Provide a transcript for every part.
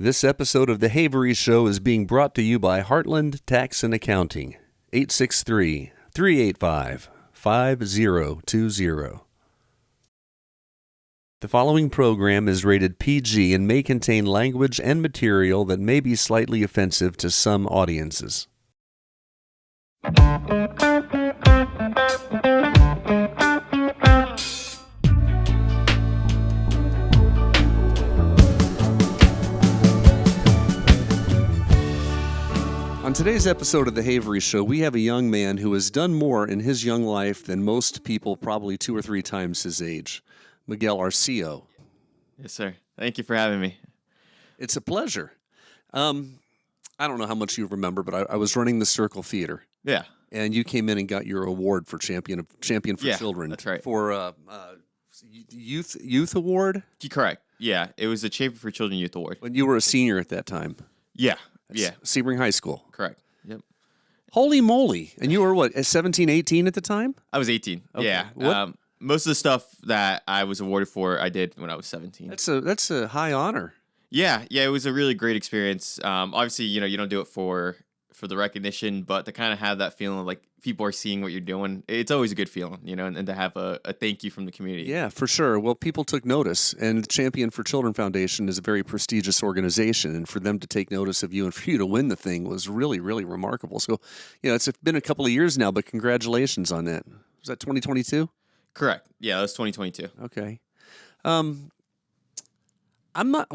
This episode of The Havery Show is being brought to you by Heartland Tax and Accounting, 863-385-5020. The following program is rated PG and may contain language and material that may be slightly offensive to some audiences. On today's episode of The Havery Show, we have a young man who has done more in his young life than most people probably 2 or 3 times his age. Miguel Arceo. Yes, sir. Thank you for having me. It's a pleasure. I don't know how much you remember, but I was running the Circle Theater. Yeah. And you came in and got your award for Champion for Children. That's right. For youth award? Correct. Yeah, it was the Champion for Children Youth Award. When you were a senior at that time. Yeah. Yeah. Sebring High School. Correct. Yep. Holy moly. And you were what, 17, 18 at the time? I was 18. Okay. Yeah. Most of the stuff that I was awarded for, I did when I was 17. That's a high honor. Yeah. Yeah, it was a really great experience. Obviously, you don't do it for the recognition, but to kind of have that feeling of like people are seeing what you're doing, it's always a good feeling, and to have a thank you from the community. Yeah, for sure. Well, people took notice, and the Champion for Children Foundation is a very prestigious organization, and for them to take notice of you and for you to win the thing was really, really remarkable. So, it's been a couple of years now, but congratulations on that. Was that 2022? Correct. Yeah, that was 2022. Okay.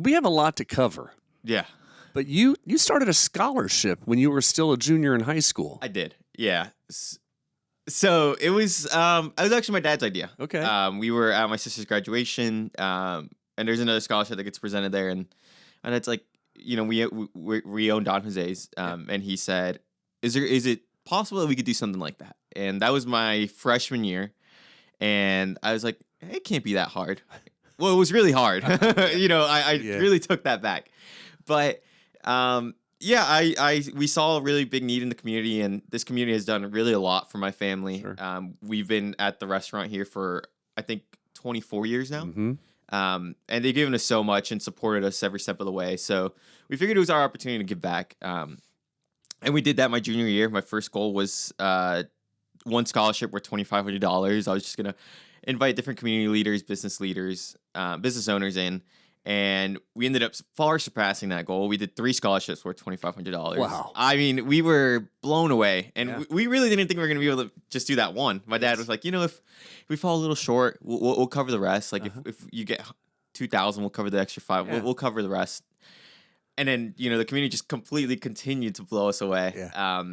We have a lot to cover. Yeah. But you started a scholarship when you were still a junior in high school. I did. Yeah. So it was actually my dad's idea. Okay. We were at my sister's graduation, and there's another scholarship that gets presented there, and it's like, we own Don Jose's, and he said, is it possible that we could do something like that? And that was my freshman year, and I was like, it can't be that hard. Well, it was really hard. I really took that back, but. We saw a really big need in the community, and this community has done really a lot for my family. Sure. We've been at the restaurant here for, I think, 24 years now. Mm-hmm. And they've given us so much and supported us every step of the way. So we figured it was our opportunity to give back. And we did that my junior year. My first goal was one scholarship worth $2,500. I was just going to invite different community leaders, business owners in. And we ended up far surpassing that goal. We did 3 scholarships worth $2,500. Wow. I mean, we were blown away. And Yeah. we really didn't think we were going to be able to just do that one. My dad was like, if we fall a little short, we'll cover the rest. Like, if you get 2,000, we'll cover the extra 5. Yeah. We'll cover the rest. And then, the community just completely continued to blow us away. Yeah.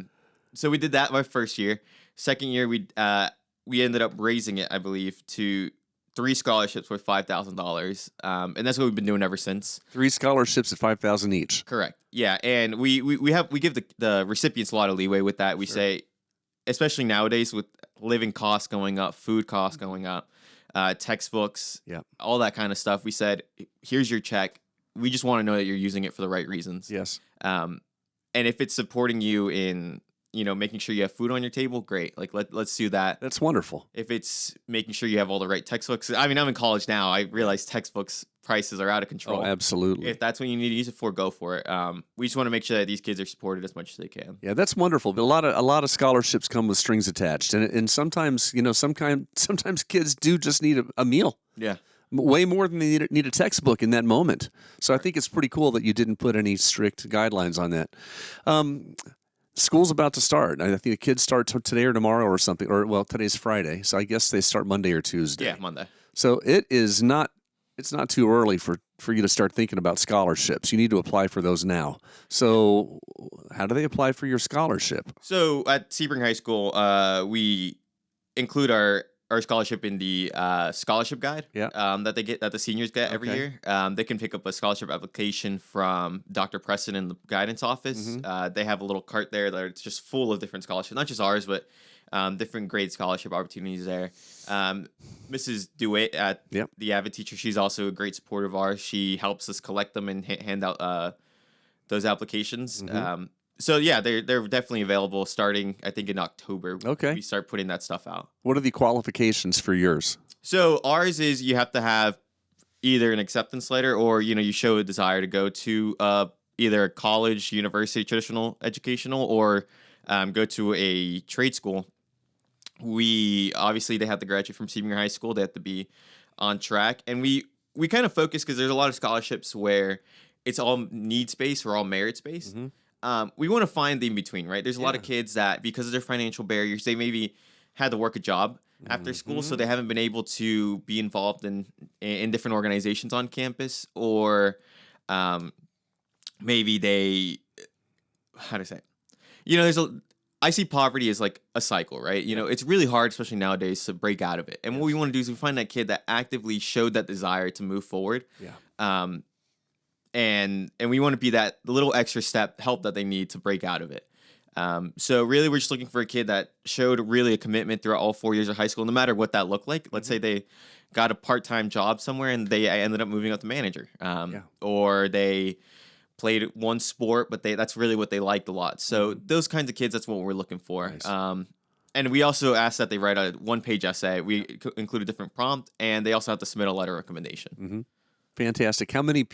So we did that my first year. Second year, we ended up raising it, I believe, to 3 scholarships worth $5,000, and that's what we've been doing ever since. 3 scholarships at $5,000 each. Correct. Yeah, and we give the recipients a lot of leeway with that. We say, especially nowadays with living costs going up, food costs going up, textbooks, all that kind of stuff. We said, here's your check. We just want to know that you're using it for the right reasons. Yes. And if it's supporting you in making sure you have food on your table, great. Like, let's do that. That's wonderful. If it's making sure you have all the right textbooks. I mean, I'm in college now. I realize textbooks prices are out of control. Oh, absolutely. If that's what you need to use it for, go for it. We just want to make sure that these kids are supported as much as they can. Yeah, that's wonderful. But a lot of scholarships come with strings attached, and sometimes sometimes kids do just need a meal. Yeah. Way more than they need a textbook in that moment. So I think it's pretty cool that you didn't put any strict guidelines on that. School's about to start. I think the kids start today or tomorrow or something. Today's Friday, so I guess they start Monday or Tuesday. Yeah, Monday. So it's not too early for you to start thinking about scholarships. You need to apply for those now. So how do they apply for your scholarship? So at Sebring High School, we include our scholarship in the scholarship guide that the seniors get every year. They can pick up a scholarship application from Dr. Preston in the guidance office. Mm-hmm. They have a little cart there that's just full of different scholarships, not just ours, but different grade scholarship opportunities there. Mrs. DeWitt at the Avid teacher, she's also a great supporter of ours. She helps us collect them and hand out those applications. Mm-hmm. So yeah, they're definitely available starting, I think, in October. Okay. We start putting that stuff out. What are the qualifications for yours? So ours is you have to have either an acceptance letter or, you show a desire to go to either a college, university, traditional educational, or go to a trade school. They have to graduate from Sebring High School. They have to be on track. And we kind of focus because there's a lot of scholarships where it's all needs based or all merits based. We want to find the in between, right? There's a lot of kids that, because of their financial barriers, they maybe had to work a job after school, so they haven't been able to be involved in different organizations on campus, or maybe they, how to say it? I see poverty as like a cycle, right? It's really hard, especially nowadays, to break out of it. And what we want to do is we find that kid that actively showed that desire to move forward. And we want to be that little extra step help that they need to break out of it. So really, we're just looking for a kid that showed really a commitment throughout all 4 years of high school, no matter what that looked like. Let's say they got a part-time job somewhere and they ended up moving up to manager, or they played one sport, but that's really what they liked a lot. So those kinds of kids, that's what we're looking for. Nice. And we also ask that they write a one-page essay. We include a different prompt, and they also have to submit a letter of recommendation. Fantastic. How many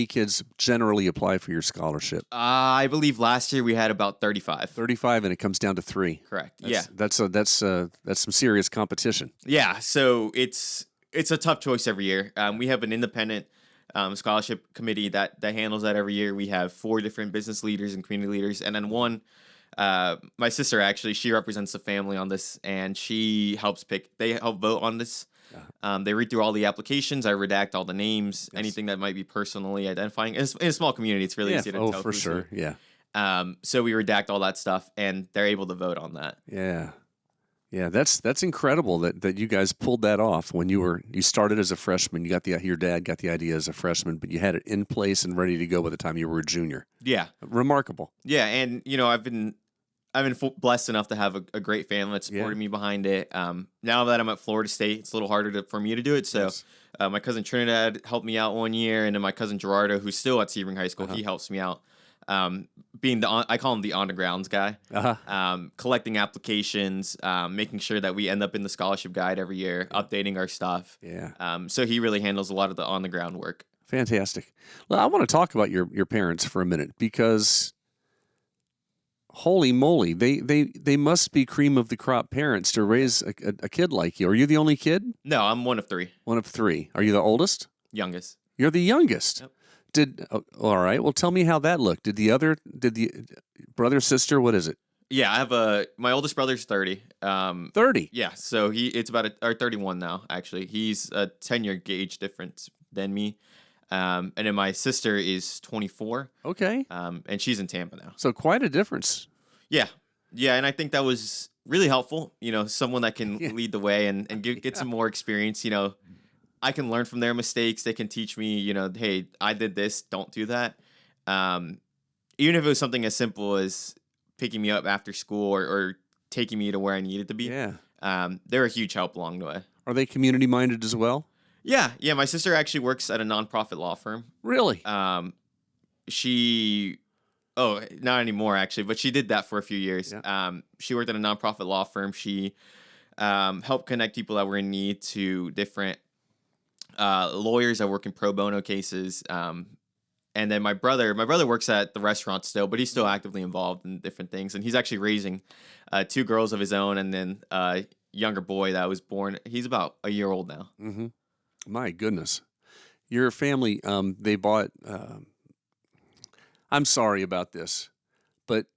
kids generally apply for your scholarship? I believe last year we had about 35. 35, and it comes down to 3. Correct. That's some serious competition. Yeah. So it's a tough choice every year. We have an independent scholarship committee that handles that every year. We have 4 different business leaders and community leaders, and then one. My sister, actually, she represents the family on this, and she helps pick. They help vote on this. They read through all the applications. I redact all the names, anything that might be personally identifying. In a small community, it's really easy to tell. Oh, for sure, yeah. So we redact all that stuff, and they're able to vote on that. Yeah, that's incredible that you guys pulled that off when you started as a freshman. Your dad got the idea as a freshman, but you had it in place and ready to go by the time you were a junior. Yeah, remarkable. Yeah, and I've been blessed enough to have a great family that supported me behind it. Now that I'm at Florida State, it's a little harder for me to do it. So my cousin Trinidad helped me out one year, and then my cousin Gerardo, who's still at Sebring High School, he helps me out. Being I call him the on the grounds guy, collecting applications, making sure that we end up in the scholarship guide every year, updating our stuff. So he really handles a lot of the on the ground work. Fantastic. Well, I want to talk about your parents for a minute, because holy moly, they must be cream of the crop parents to raise a kid like you. Are you the only kid? No, I'm one of 3. One of 3. Are you the oldest? Youngest. You're the youngest. Yep. All right. Well, tell me how that looked. Did the brother, sister, what is it? Yeah, I have my oldest brother's 30. 30? Yeah, so it's about or 31 now, actually. He's a 10-year age difference than me. And then my sister is 24. Okay. And she's in Tampa now. So quite a difference. Yeah. Yeah, and I think that was really helpful. Someone that can lead the way and get some more experience. I can learn from their mistakes. They can teach me, hey, I did this, don't do that. Even if it was something as simple as picking me up after school or taking me to where I needed to be. Yeah. They're a huge help along the way. Are they community minded as well? Yeah. My sister actually works at a nonprofit law firm. Really? Not anymore actually, but she did that for a few years. Yeah. She worked at a nonprofit law firm. She helped connect people that were in need to different lawyers that work in pro bono cases. And then my brother works at the restaurant still, but he's still actively involved in different things. And he's actually raising 2 girls of his own, and then a younger boy that was born. He's about a year old now. Mm-hmm. My goodness. Your family, they bought, I'm sorry about this, but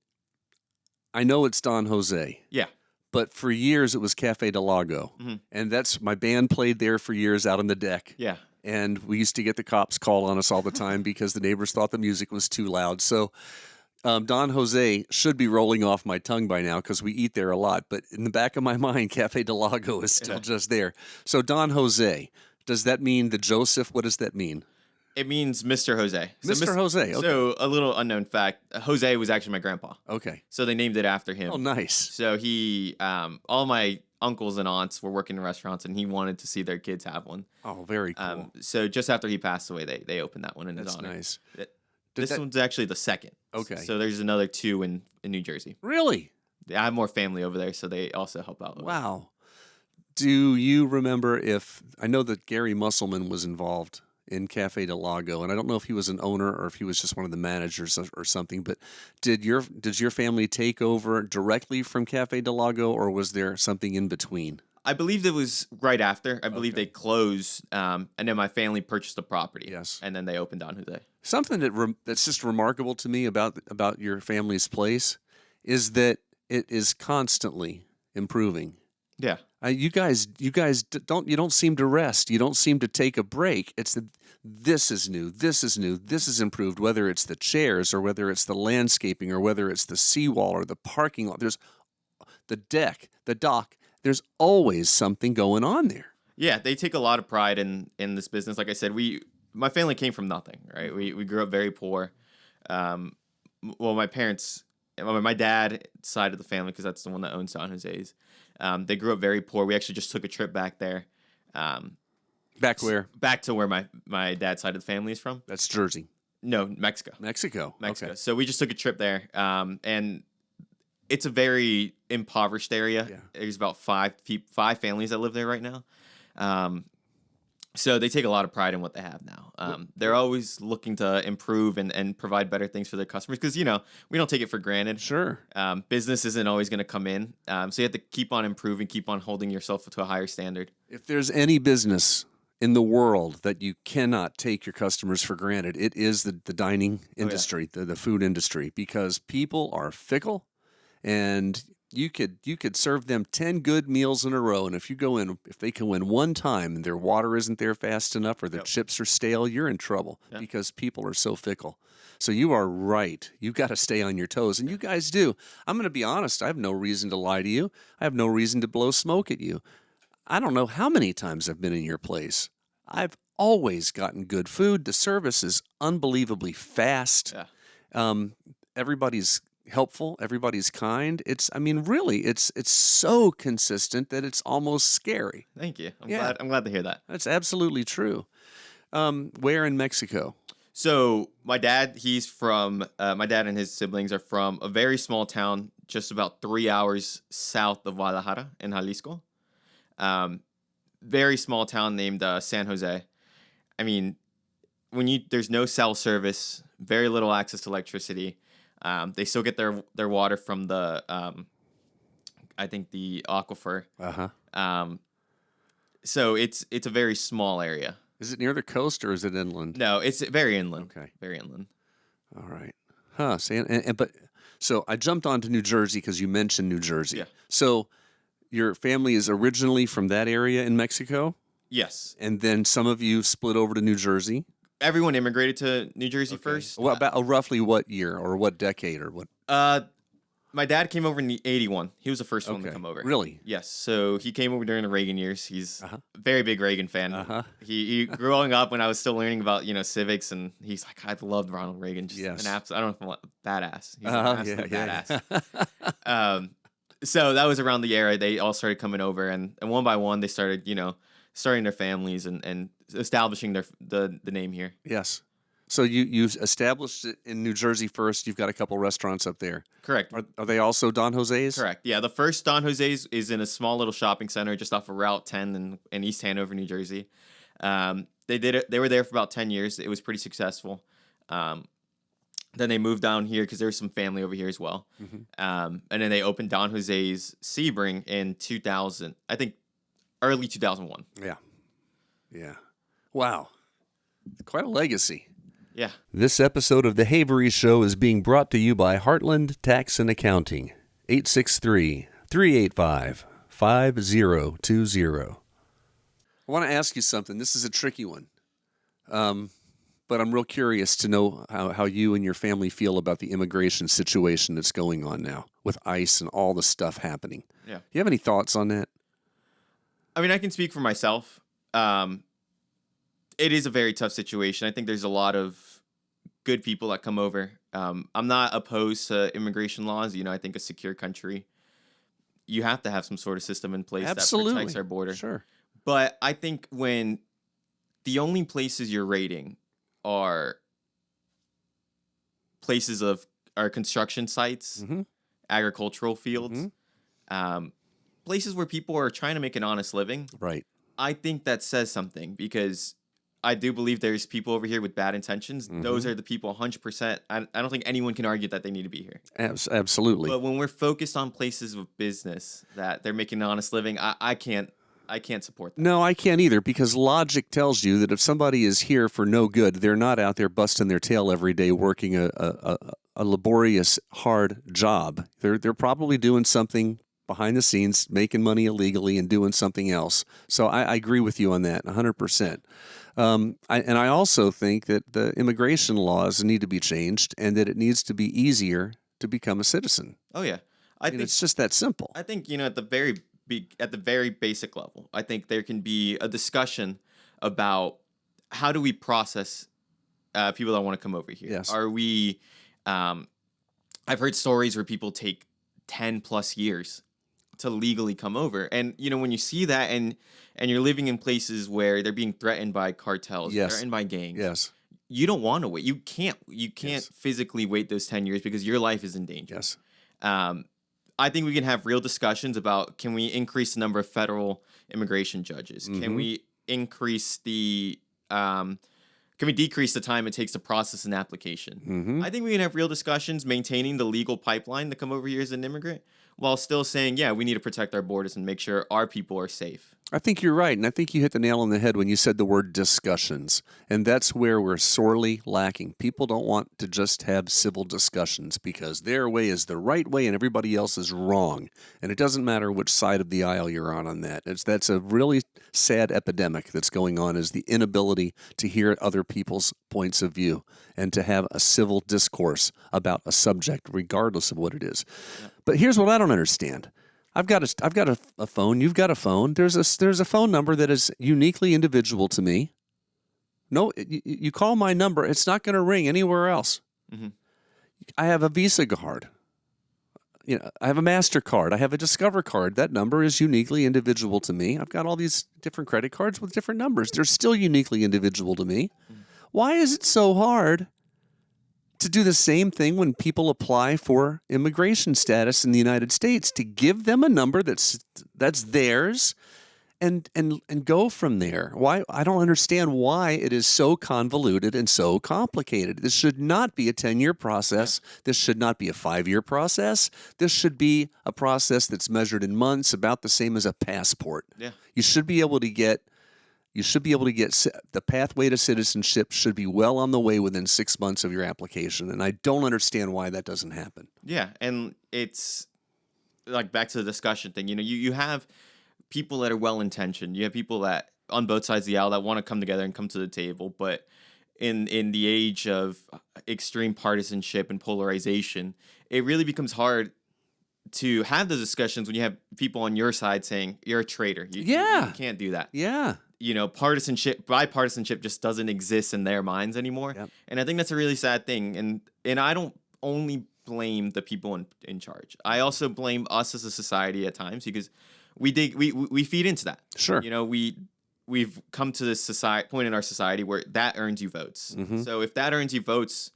I know it's Don Jose. Yeah. But for years it was Cafe del Lago. And that's, my band played there for years out on the deck. Yeah. And we used to get the cops call on us all the time because the neighbors thought the music was too loud. So Don Jose should be rolling off my tongue by now because we eat there a lot. But in the back of my mind, Cafe del Lago is still just there. So Don Jose, does that mean the Joseph? What does that mean? It means Mr. Jose. Mr. Jose, okay. So a little unknown fact, Jose was actually my grandpa. Okay. So they named it after him. Oh, nice. So he, all my uncles and aunts were working in restaurants, and he wanted to see their kids have one. Oh, very cool. So just after he passed away, they opened that one in his honor. That's nice. This one's actually the second. Okay. So there's another 2 in New Jersey. Really? I have more family over there, so they also help out. Wow. Do you remember I know that Gary Musselman was involved in Cafe Del Lago, and I don't know if he was an owner or if he was just one of the managers or something. But did your family take over directly from Cafe Del Lago, or was there something in between? I believe it was right after. I believe Okay. they closed, and then my family purchased the property. Yes. And then they opened Don Jose. Something that's just remarkable to me about your family's place is that it is constantly improving. Yeah. You guys don't seem to rest. You don't seem to take a break. It's that this is new, this is new, this is improved. Whether it's the chairs or whether it's the landscaping or whether it's the seawall or the parking lot, there's the deck, the dock. There's always something going on there. Yeah, they take a lot of pride in this business. Like I said, my family came from nothing, right? We grew up very poor. Well, my parents, my dad side of the family, because that's the one that owns Don Jose's. They grew up very poor. We actually just took a trip back there. Back where? Back to where my dad's side of the family is from. That's Jersey. No, Mexico. Mexico. Mexico. Okay. So we just took a trip there, and it's a very impoverished area. Yeah. There's about five families that live there right now. So they take a lot of pride in what they have now. They're always looking to improve and provide better things for their customers because, we don't take it for granted. Sure. Business isn't always going to come in. So you have to keep on improving, keep on holding yourself to a higher standard. If there's any business in the world that you cannot take your customers for granted, it is the dining industry, the food industry, because people are fickle, and you could serve them 10 good meals in a row, and if they can win one time and their water isn't there fast enough or the chips are stale, you're in trouble because people are so fickle. So you are right. You've got to stay on your toes, and you guys do. I'm going to be honest. I have no reason to lie to you. I have no reason to blow smoke at you. I don't know how many times I've been in your place. I've always gotten good food. The service is unbelievably fast. Yeah. Everybody's helpful. Everybody's kind. Really, it's so consistent that it's almost scary. Thank you. I'm glad to hear that. That's absolutely true. Where in Mexico? So my dad and his siblings are from a very small town, just about 3 hours south of Guadalajara in Jalisco. Very small town named San Jose. There's no cell service, very little access to electricity. They still get their water from the I think the aquifer. So it's a very small area. Is it near the coast or is it inland? No, it's very inland. Okay. Very inland. All right. Huh. So I jumped onto New Jersey because you mentioned New Jersey. Yeah. So your family is originally from that area in Mexico? Yes. And then some of you split over to New Jersey? Everyone immigrated to New Jersey first. Roughly what year or what decade or what? My dad came over in 81. He was the first one to come over. Really? Yes. So he came over during the Reagan years. He's a very big Reagan fan. He growing up when I was still learning about civics, and he's like, I loved Ronald Reagan. Just an absolute, I don't know if I'm badass. He's an absolute badass. So that was around the era they all started coming over, and one by one they started starting their families and establishing the name here. Yes. So you established it in New Jersey first. You've got a couple restaurants up there. Correct. Are they also Don Jose's? Correct. Yeah, the first Don Jose's is in a small little shopping center just off of Route 10 in East Hanover, New Jersey. They were there for about 10 years. It was pretty successful. Then they moved down here because there was some family over here as well. And then they opened Don Jose's Sebring in 2000, I think early 2001. Yeah. Wow. Quite a legacy. Yeah. This episode of The Havery Show is being brought to you by Heartland Tax and Accounting, 863-385-5020. I want to ask you something. This is a tricky one, but I'm real curious to know how you and your family feel about the immigration situation that's going on now with ICE and all the stuff happening. Yeah. Do you have any thoughts on that? I can speak for myself. It is a very tough situation. I think there's a lot of good people that come over. I'm not opposed to immigration laws. I think a secure country, you have to have some sort of system in place that protects our border. Sure. But I think when the only places you're raiding are places of our construction sites, agricultural fields, places where people are trying to make an honest living. Right. I think that says something because I do believe there's people over here with bad intentions. Those Mm-hmm. are the people 100%. I don't think anyone can argue that they need to be here. Absolutely. But when we're focused on places of business that they're making an honest living, I can't support that. No, I can't either, because logic tells you that if somebody is here for no good, they're not out there busting their tail every day working a laborious, hard job. They're probably doing something behind the scenes, making money illegally and doing something else. So I agree with you on that 100%. And I also think that the immigration laws need to be changed and that it needs to be easier to become a citizen. Oh yeah, I mean, it's just that simple. I think at the very basic level, I think there can be a discussion about how do we process people that want to come over here. Yes. Are we? I've heard stories where people take 10 plus years to legally come over, and when you see that, and you're living in places where they're being threatened by cartels, Yes. threatened by gangs. Yes. You don't want to wait. You can't Yes. physically wait those 10 years because your life is in danger. Yes. I think we can have real discussions about, can we increase the number of federal immigration judges? Mm-hmm. Can we increase can we decrease the time it takes to process an application? Mm-hmm. I think we can have real discussions maintaining the legal pipeline to come over here as an immigrant, while still saying, yeah, we need to protect our borders and make sure our people are safe. I think you're right, and I think you hit the nail on the head when you said the word discussions, and that's where we're sorely lacking. People don't want to just have civil discussions because their way is the right way and everybody else is wrong, and it doesn't matter which side of the aisle you're on that. That's a really sad epidemic that's going on, is the inability to hear other people's points of view and to have a civil discourse about a subject, regardless of what it is. Yeah. But here's what I don't understand. I've got a phone. You've got a phone. There's a phone number that is uniquely individual to me. No, you call my number, it's not going to ring anywhere else. Mm-hmm. I have a Visa card. I have a MasterCard. I have a Discover card. That number is uniquely individual to me. I've got all these different credit cards with different numbers. They're still uniquely individual to me. Mm-hmm. Why is it so hard to do the same thing when people apply for immigration status in the United States, to give them a number that's theirs and go from there? Why? I don't understand why it is so convoluted and so complicated. This should not be a 10-year process. Yeah. This should not be a 5-year process. This should be a process that's measured in months, about the same as a passport. Yeah. You should be able to get the pathway to citizenship should be well on the way within 6 months of your application. And I don't understand why that doesn't happen. Yeah. And it's like, back to the discussion thing, you have people that are well-intentioned. You have people that on both sides of the aisle that want to come together and come to the table. But in the age of extreme partisanship and polarization, it really becomes hard to have those discussions when you have people on your side saying you're a traitor. You can't do that. Yeah. Bipartisanship just doesn't exist in their minds anymore. Yep. And I think that's a really sad thing. And I don't only blame the people in charge. I also blame us as a society at times, because we feed into that. Sure. We've come to this point in our society where that earns you votes. Mm-hmm. So if that earns you votes,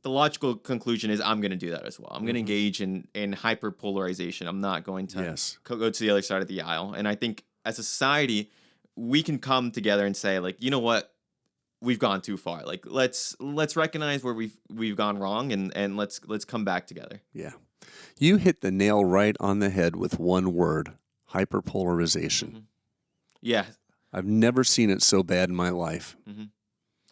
the logical conclusion is I'm going to do that as well. I'm going to engage in hyper polarization. I'm not going to go to the other side of the aisle. And I think as a society, we can come together and say, like, you know what, we've gone too far. Like, let's recognize where we've gone wrong, and let's come back together. Yeah, you hit the nail right on the head with one word: hyperpolarization. Mm-hmm. Yeah, I've never seen it so bad in my life. Mm-hmm.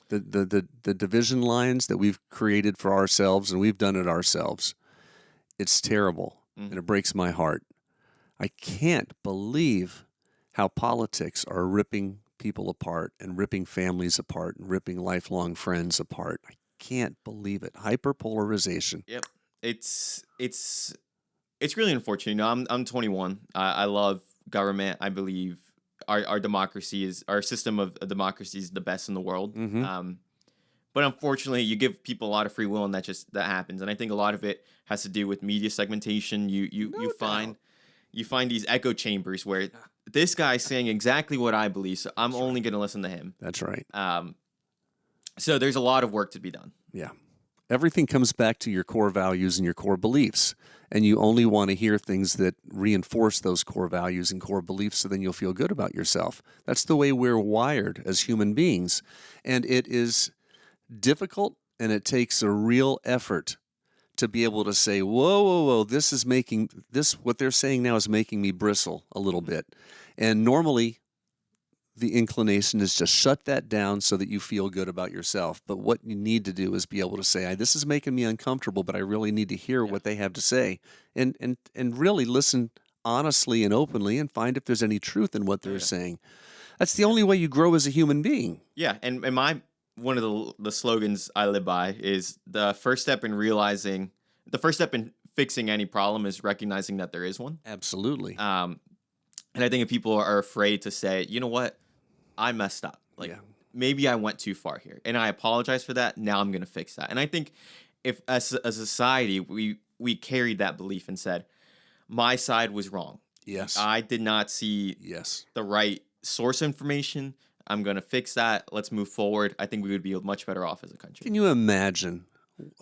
The division lines that we've created for ourselves, and we've done it ourselves. It's terrible, and it breaks my heart. I can't believe how politics are ripping people apart and ripping families apart and ripping lifelong friends apart. I can't believe it. Hyperpolarization. Yep. It's really unfortunate. I'm 21. I love government. I believe our democracy our system of democracy is the best in the world. Mm-hmm. But unfortunately, you give people a lot of free will, and that happens. And I think a lot of it has to do with media segmentation. You find these echo chambers where this guy's saying exactly what I believe, so I'm only going to listen to him. That's right. So there's a lot of work to be done. Yeah. Everything comes back to your core values and your core beliefs. And you only want to hear things that reinforce those core values and core beliefs so then you'll feel good about yourself. That's the way we're wired as human beings. And it is difficult and it takes a real effort to be able to say, whoa, what they're saying now is making me bristle a little bit. And normally the inclination is just shut that down so that you feel good about yourself. But what you need to do is be able to say, this is making me uncomfortable, but I really need to hear what they have to say and really listen honestly and openly and find if there's any truth in what they're saying. That's the only way you grow as a human being. Yeah. And one of the slogans I live by is the first step in fixing any problem is recognizing that there is one. Absolutely. And I think if people are afraid to say, you know what, I messed up. Maybe I went too far here, and I apologize for that. Now I'm going to fix that. And I think if as a society we carried that belief and said, my side was wrong. Yes. I did not see the right source information. I'm going to fix that. Let's move forward. I think we would be much better off as a country. Can you imagine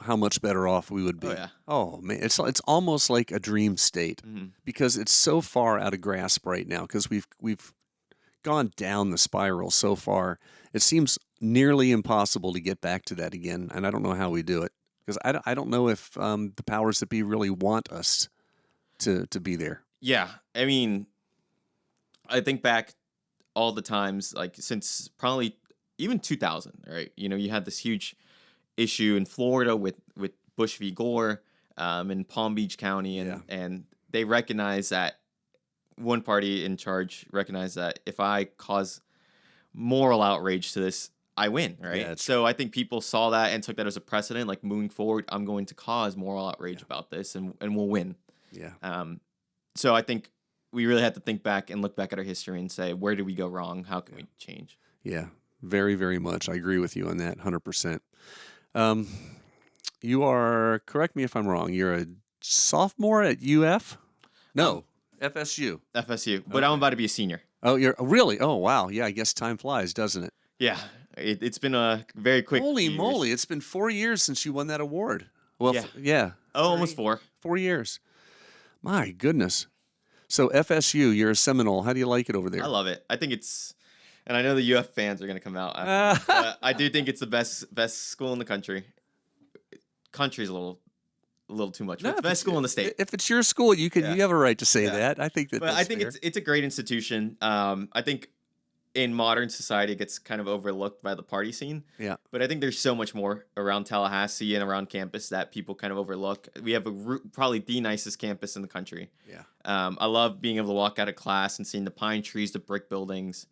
how much better off we would be? Oh, yeah. Oh man, it's almost like a dream state because it's so far out of grasp right now because we've gone down the spiral so far. It seems nearly impossible to get back to that again, and I don't know how we do it because I don't know if the powers that be really want us to be there. Yeah, I mean, I think back all the times, like since probably even 2000, right? You had this huge issue in Florida with Bush v. Gore in Palm Beach County, and they recognize that one party in charge recognized that if I cause moral outrage to this, I win, right? Yeah, so I think people saw that and took that as a precedent. Like moving forward, I'm going to cause moral outrage about this, and we'll win. Yeah. So I think we really have to think back and look back at our history and say, where did we go wrong? How can we change? Yeah, very, very much. I agree with you on that, 100%. You are, correct me if I'm wrong, you're a sophomore at UF? No, FSU. FSU, but I'm about to be a senior. Oh, you're really? Oh, wow. Yeah, I guess time flies, doesn't it? Yeah, it's been a very quick. Holy few moly! years. It's been 4 years since you won that award. Well, Yeah. Almost 4. 4 years. My goodness. So FSU, you're a Seminole. How do you like it over there? I love it. I think it's, and I know the UF fans are going to come out after this, but I do think it's the best school in the country. Country's a little too much. But it's the best school in the state. If it's your school, you have a right to say that. I think that. But I think it's a great institution. I think in modern society it gets kind of overlooked by the party scene. Yeah. But I think there's so much more around Tallahassee and around campus that people kind of overlook. We have probably the nicest campus in the country. Yeah. I love being able to walk out of class and seeing the pine trees, the brick buildings.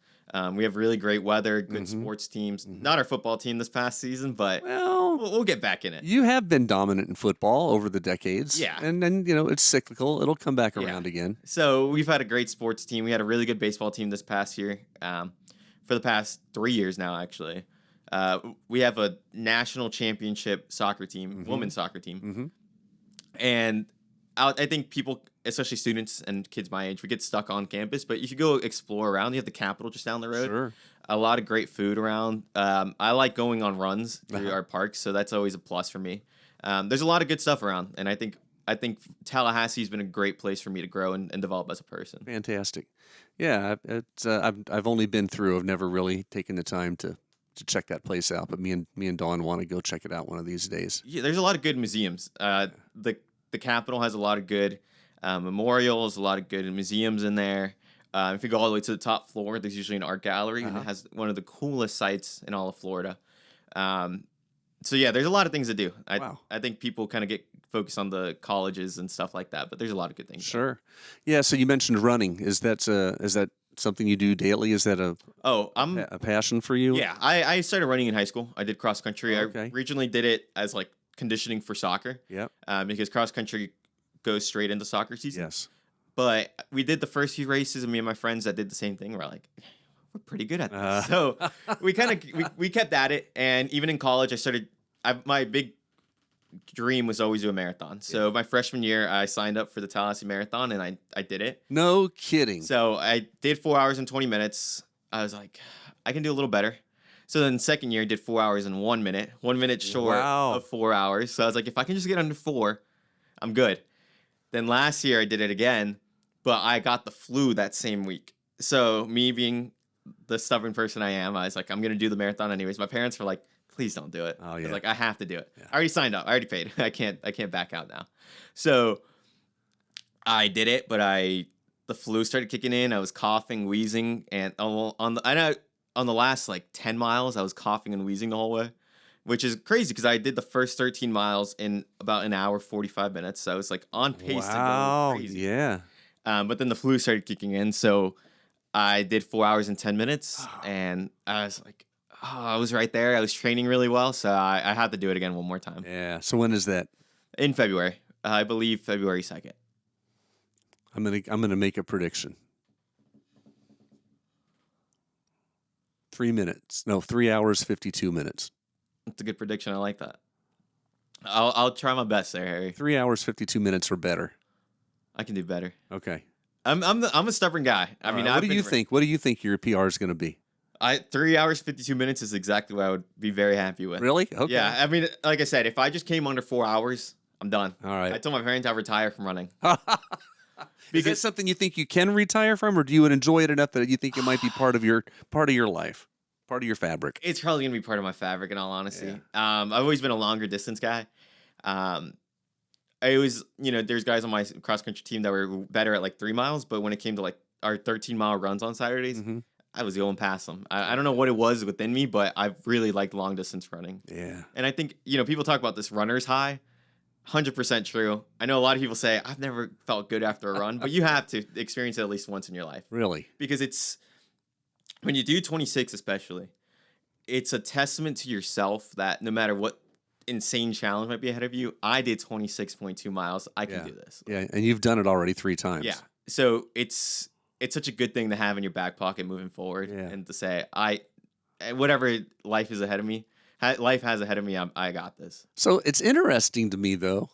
We have really great weather, good sports teams. Not our football team this past season, but we'll get back in it. You have been dominant in football over the decades. Yeah. And then, it's cyclical. It'll come back around again. So we've had a great sports team. We had a really good baseball team this past year. For the past 3 years now, actually. We have a national championship soccer team, women's soccer team. And I think people, especially students and kids my age, we get stuck on campus. But if you go explore around, you have the Capitol just down the road. Sure. A lot of great food around. I like going on runs through our parks, so that's always a plus for me. There's a lot of good stuff around, and I think Tallahassee has been a great place for me to grow and develop as a person. Fantastic. Yeah, I've only been through. I've never really taken the time to check that place out. But me and Dawn want to go check it out one of these days. Yeah, there's a lot of good museums. The Capitol has a lot of good memorials, a lot of good museums in there. If you go all the way to the top floor, there's usually an art gallery, and it has one of the coolest sites in all of Florida. So yeah, there's a lot of things to do. I think people kind of get focused on the colleges and stuff like that, but there's a lot of good things. Sure. Yeah. So you mentioned running. Is that something you do daily? Is that a passion for you? Yeah. I started running in high school. I did cross country. Okay. I originally did it as like conditioning for soccer. Yep. Because cross country goes straight into soccer season. Yes. But we did the first few races, and me and my friends that did the same thing were like, we're pretty good at this. So we we kept at it. And even in college, my big dream was always do a marathon. So my freshman year, I signed up for the Tallahassee Marathon, and I did it. No kidding. So I did 4 hours and 20 minutes. I was like, I can do a little better. So then second year, I did 4 hours and 1 minute, 1 minute short Wow. of 4 hours. So I was like, if I can just get under 4, I'm good. Then last year I did it again, but I got the flu that same week. So me being the stubborn person I am, I was like, I'm going to do the marathon anyways. My parents were like, please don't do it. Oh, I was yeah. like, I have to do it. Yeah. I already signed up. I already paid. I can't back out now. So I did it, but the flu started kicking in. I was coughing, wheezing, and on the last like 10 miles, I was coughing and wheezing the whole way, which is crazy because I did the first 13 miles in about an hour 45 minutes. So I was like on pace to go crazy. Yeah. But then the flu started kicking in, so I did 4 hours and 10 minutes, and I was like, I was right there. I was training really well, so I had to do it again one more time. Yeah. So when is that? In February, I believe February 2nd. I'm gonna make a prediction. 3 minutes. No, 3 hours 52 minutes. That's a good prediction. I like that. I'll try my best there, Harry. 3 hours 52 minutes or better. I can do better. Okay. I'm a stubborn guy. I mean, what do you think? What do you think your PR is going to be? 3 hours 52 minutes is exactly what I would be very happy with. Really? Okay. Yeah. I mean, like I said, if I just came under 4 hours, I'm done. All right. I told my parents I'd retire from running. Is that something you think you can retire from, or do you enjoy it enough that you think it might be part of your life, part of your fabric? It's probably gonna be part of my fabric, in all honesty. Yeah. I've always been a longer distance guy. I always, there's guys on my cross country team that were better at like 3 miles, but when it came to like our 13-mile runs on Saturdays, Mm-hmm. I was going past them. I don't know what it was within me, but I really liked long distance running. Yeah. And I think, people talk about this runner's high. 100% true. I know a lot of people say, I've never felt good after a run, but you have to experience it at least once in your life. Really? Because when you do 26 especially, it's a testament to yourself that no matter what insane challenge might be ahead of you, I did 26.2 miles. I can do this. Yeah, and you've done it already 3 times. Yeah. So it's such a good thing to have in your back pocket moving forward, and to say, whatever life is ahead of me, life has ahead of me, I got this. So it's interesting to me though.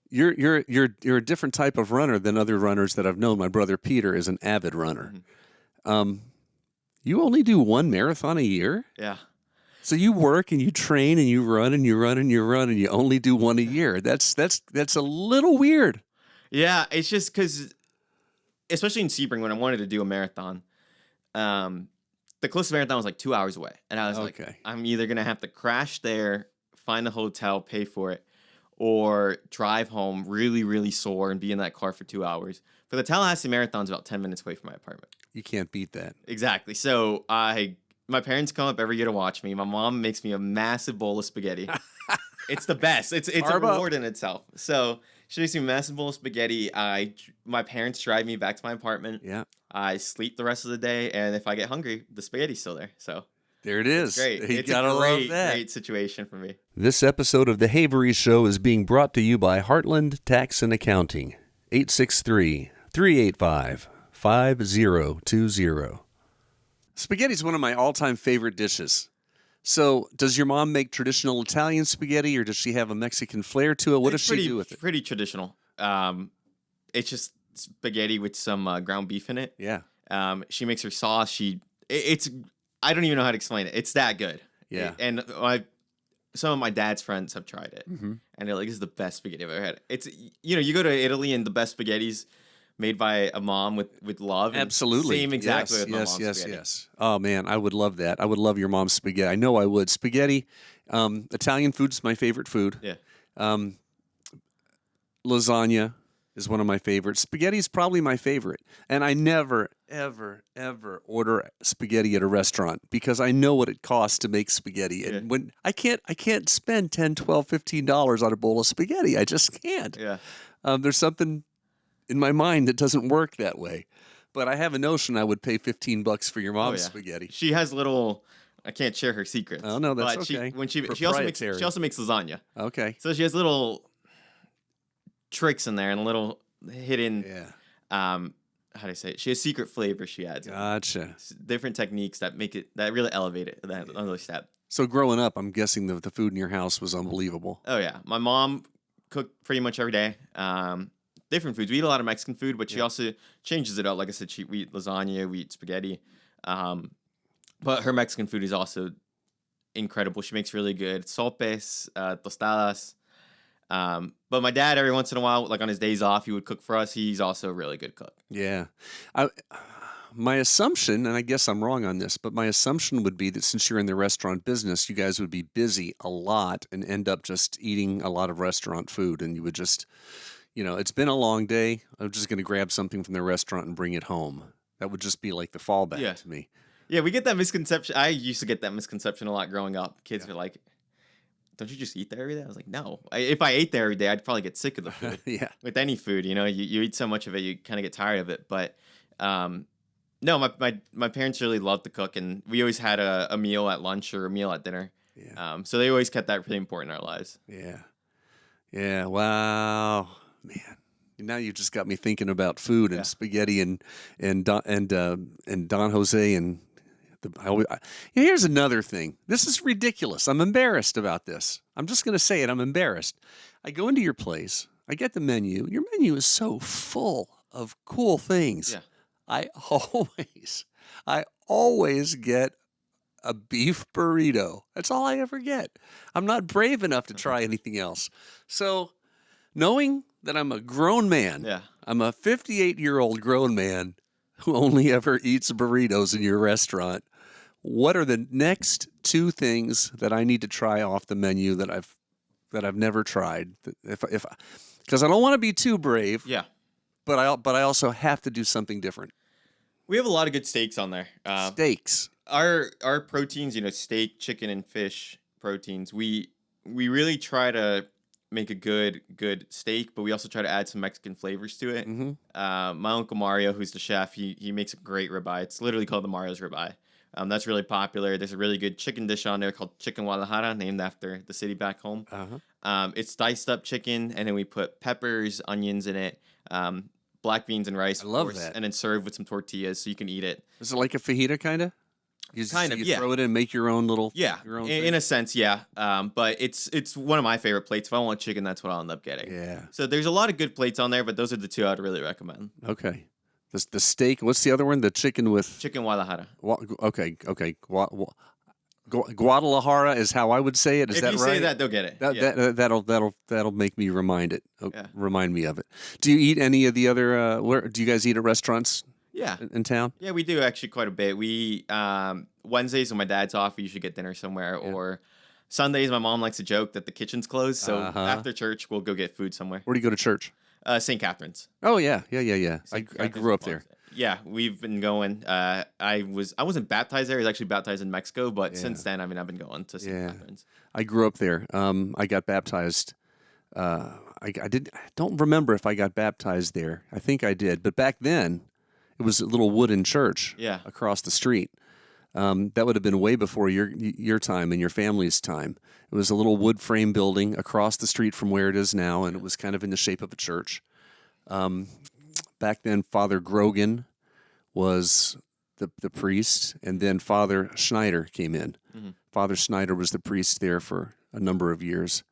You're a different type of runner than other runners that I've known. My brother Peter is an avid runner. Mm-hmm. You only do 1 marathon a year? Yeah. So you work and you train and you run and you run and you run and you only do 1 a year. That's a little weird. Yeah, it's just because, especially in Sebring, when I wanted to do a marathon, the closest marathon was like 2 hours away. And I was like, I'm either going to have to crash there, find a hotel, pay for it, or drive home really, really sore and be in that car for 2 hours. For the Tallahassee Marathon, it's about 10 minutes away from my apartment. You can't beat that. Exactly. So my parents come up every year to watch me. My mom makes me a massive bowl of spaghetti. It's the best. It's a reward in itself. So she makes me a massive bowl of spaghetti. My parents drive me back to my apartment. Yeah. I sleep the rest of the day, and if I get hungry, the spaghetti's still there. So there it is. Great. You It's gotta a love that. great situation for me. This episode of The Havery Show is being brought to you by Heartland Tax and Accounting. 863-385-5020. Spaghetti is one of my all-time favorite dishes. So, does your mom make traditional Italian spaghetti, or does she have a Mexican flair to it? What does she do with it? Pretty traditional. It's just spaghetti with some ground beef in it. Yeah. She makes her sauce. It's I don't even know how to explain it. It's that good. Yeah. And some of my dad's friends have tried it, Mm-hmm. and they're like, "This is the best spaghetti I've ever had." It's you go to Italy and the best spaghetti's made by a mom with love. And Absolutely. same exactly Yes, with my mom's yes, spaghetti. yes. Oh, man, I would love that. I would love your mom's spaghetti. I know I would. Spaghetti, Italian food's my favorite food. Yeah. Lasagna is one of my favorites. Spaghetti is probably my favorite. And I never, ever, ever order spaghetti at a restaurant because I know what it costs to make spaghetti. And when I can't spend $10, $12, $15 on a bowl of spaghetti. I just can't. Yeah. There's something in my mind that doesn't work that way. But I have a notion I would pay $15 for your mom's spaghetti. She has little. I can't share her secrets. Oh no, that's but okay. She also makes lasagna. Okay. So she has little tricks in there and little hidden. Yeah. How do I say it? She has secret flavors she adds. Gotcha. Different techniques that really elevate it. That another step. So growing up, I'm guessing the food in your house was unbelievable. Oh yeah, my mom cooked pretty much every day. Different foods. We eat a lot of Mexican food, but she also changes it up. Like I said, we eat lasagna, we eat spaghetti. But her Mexican food is also incredible. She makes really good sopes, tostadas. But my dad, every once in a while, like on his days off, he would cook for us. He's also a really good cook. Yeah. I, my assumption, and I guess I'm wrong on this, but my assumption would be that since you're in the restaurant business, you guys would be busy a lot and end up just eating a lot of restaurant food. And you would just, it's been a long day. I'm just going to grab something from the restaurant and bring it home. That would just be like the fallback to me. Yeah, we get that misconception. I used to get that misconception a lot growing up. Kids were like, don't you just eat there every day? I was like, no. If I ate there every day, I'd probably get sick of the food. Yeah. With any food, you eat so much of it, you kind of get tired of it. But no, my parents really loved to cook, and we always had a meal at lunch or a meal at dinner. Yeah. So they always kept that really important in our lives. Yeah. Yeah. Wow, man. Now you just got me thinking about food and spaghetti and Don Jose and here's another thing. This is ridiculous. I'm embarrassed about this. I'm just going to say it. I'm embarrassed. I go into your place. I get the menu. Your menu is so full of cool things. Yeah. I always get a beef burrito. That's all I ever get. I'm not brave enough to try anything else. So, knowing that I'm a grown man, I'm a 58-year-old grown man who only ever eats burritos in your restaurant, what are the next two things that I need to try off the menu that I've never tried? Because I don't want to be too brave. Yeah. But I also have to do something different. We have a lot of good steaks on there. Steaks. Our proteins, steak, chicken, and fish proteins. We really try to make a good steak, but we also try to add some Mexican flavors to it. Mm-hmm. My uncle Mario, who's the chef, he makes a great ribeye. It's literally called the Mario's ribeye. That's really popular. There's a really good chicken dish on there called Chicken Guadalajara, named after the city back home. It's diced up chicken, and then we put peppers, onions in it, black beans and rice. I love that. And then serve with some tortillas so you can eat it. Is it like a fajita kind of? You throw it in, make your own little in a sense, yeah. But it's one of my favorite plates. If I want chicken, that's what I'll end up getting. Yeah. So there's a lot of good plates on there, but those are the two I'd really recommend. Okay. The steak. What's the other one? The chicken with Chicken Guadalajara. Okay. Guadalajara is how I would say it. Is if that you right? say that, they'll get it. That'll make me remind me of it. Do you eat any of the other? Where do you guys eat at restaurants? Yeah. In town? Yeah, we do actually quite a bit. We Wednesdays when my dad's off, we usually get dinner somewhere. Or Sundays, my mom likes to joke that the kitchen's closed. So after church, we'll go get food somewhere. Where do you go to church? St. Catherine's. Oh yeah. I grew up there. Yeah, we've been going. I wasn't baptized there. I was actually baptized in Mexico, but since then, I've been going to St. Catherine's. I grew up there. I got baptized. I don't remember if I got baptized there. I think I did, but back then, it was a little wooden church across the street. That would have been way before your time and your family's time. It was a little wood frame building across the street from where it is now, and it was kind of in the shape of a church. Back then, Father Grogan was the priest, and then Father Schneider came in. Mm-hmm. Father Schneider was the priest there for a number of years,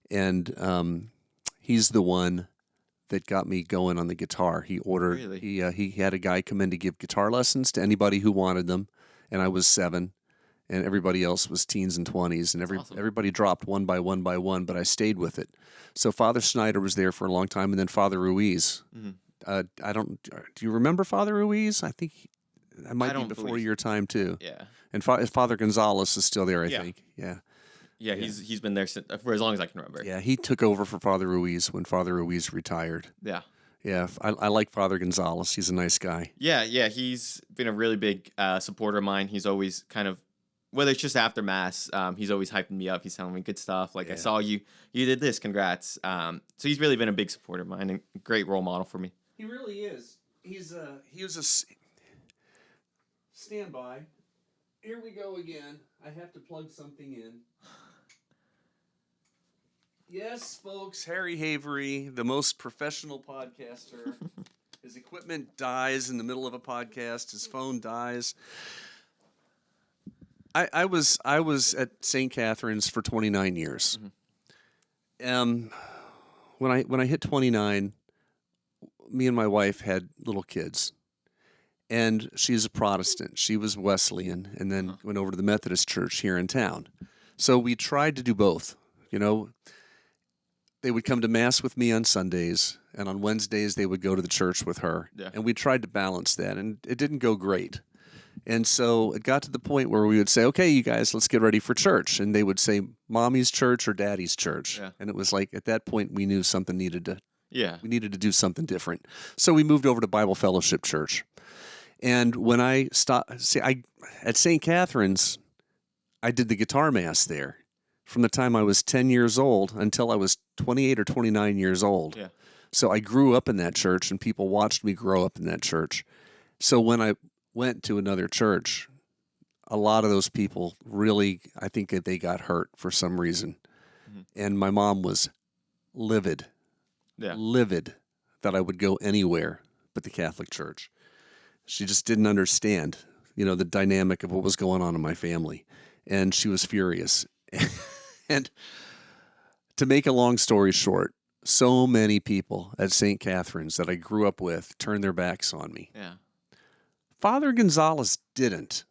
and he's the one that got me going on the guitar. He ordered. Really? He had a guy come in to give guitar lessons to anybody who wanted them, and I was 7, and everybody else was teens and 20s, and everybody dropped one by one, but I stayed with it. So Father Schneider was there for a long time, and then Father Ruiz. Mm-hmm. Do you remember Father Ruiz? I think that might be before your time too. Yeah. And Father Gonzalez is still there, I think. Yeah. Yeah, he's been there for as long as I can remember. Yeah, he took over for Father Ruiz when Father Ruiz retired. Yeah. Yeah, I like Father Gonzalez. He's a nice guy. Yeah, he's been a really big supporter of mine. He's always kind of, whether it's just after Mass, he's always hyping me up. He's telling me good stuff. Like, I saw you did this, congrats. So he's really been a big supporter of mine and a great role model for me. He really is. He was a standby. Here we go again. I have to plug something in. Yes, folks, Harry Havery, the most professional podcaster. His equipment dies in the middle of a podcast. His phone dies. I was at St. Catherine's for 29 years. Mm-hmm. When I hit 29, me and my wife had little kids, and she's a Protestant. She was Wesleyan, and then went over to the Methodist church here in town. So we tried to do both. You know, they would come to Mass with me on Sundays, and on Wednesdays they would go to the church with her. Yeah. And we tried to balance that, and it didn't go great. And so it got to the point where we would say, okay, you guys, let's get ready for church. And they would say, Mommy's church or Daddy's church. Yeah. And it was like, at that point, we knew something we needed to do something different. So we moved over to Bible Fellowship Church. And when I at St. Catherine's, I did the guitar mass there from the time I was 10 years old until I was 28 or 29 years old. Yeah. So I grew up in that church, and people watched me grow up in that church. So when I went to another church, a lot of those people really, I think that they got hurt for some reason. Mm-hmm. And my mom was livid that I would go anywhere but the Catholic Church. She just didn't understand, the dynamic of what was going on in my family. And she was furious. And to make a long story short, so many people at St. Catherine's that I grew up with turned their backs on me. Yeah. Father Gonzalez didn't,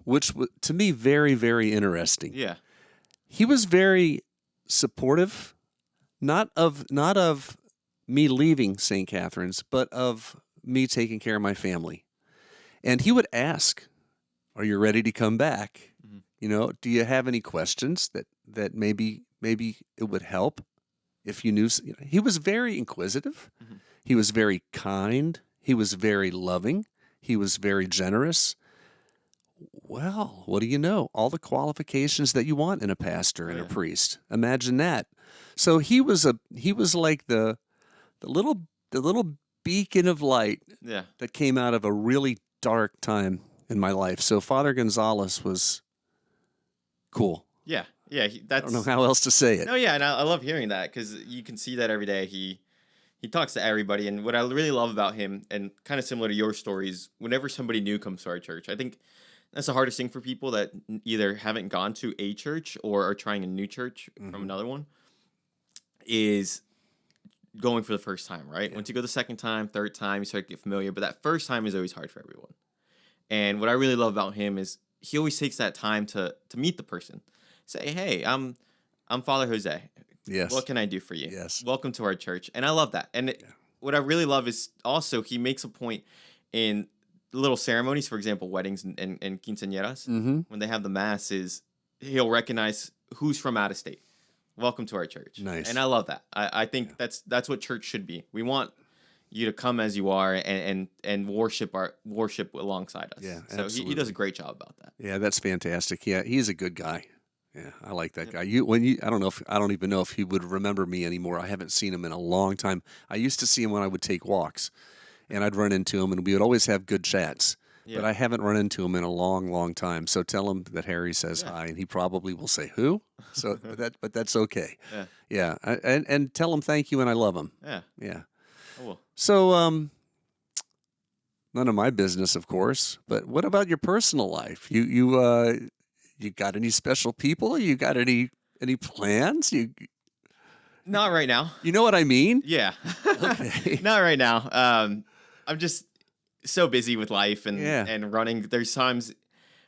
which to me very, very interesting. Yeah. He was very supportive, not of me leaving St. Catherine's, but of me taking care of my family. And he would ask, "Are you ready to come back? Mm-hmm. Do you have any questions that maybe it would help if you knew?" He was very inquisitive. Mm-hmm. He was very kind. He was very loving. He was very generous. Well, what do you know? All the qualifications that you want in a pastor and a priest. Imagine that. So he was like the little beacon of light that came out of a really dark time in my life. So Father Gonzalez was cool. Yeah. Yeah. I don't know how else to say it. No, yeah. And I love hearing that because you can see that every day. He talks to everybody. And what I really love about him, and kind of similar to your stories, whenever somebody new comes to our church, I think that's the hardest thing for people that either haven't gone to a church or are trying a new church from another one, is going for the first time, right? Yeah. Once you go the second time, third time, you start to get familiar. But that first time is always hard for everyone. And what I really love about him is he always takes that time to meet the person. Say, hey, I'm Father Jose. Yes. What can I do for you? Yes. Welcome to our church. And I love that. And what I really love is also he makes a point in little ceremonies, for example, weddings and quinceañeras, when they have the mass, is he'll recognize who's from out of state. Welcome to our church. Nice. And I love that. I think that's what church should be. We want you to come as you are and worship alongside us. Yeah, so he does a great job about that. Yeah, that's fantastic. Yeah, he's a good guy. Yeah, I like that guy. I don't even know if he would remember me anymore. I haven't seen him in a long time. I used to see him when I would take walks, and I'd run into him, and we would always have good chats. Yeah. But I haven't run into him in a long, long time. So tell him that Harry says hi, and he probably will say who. So, but that's okay. Yeah. And tell him thank you and I love him. Yeah. Yeah. Cool. So none of my business, of course. But what about your personal life? You got any special people? You got any plans? Not right now. You know what I mean? Yeah. Okay. Not right now. I'm just so busy with life and running. There's times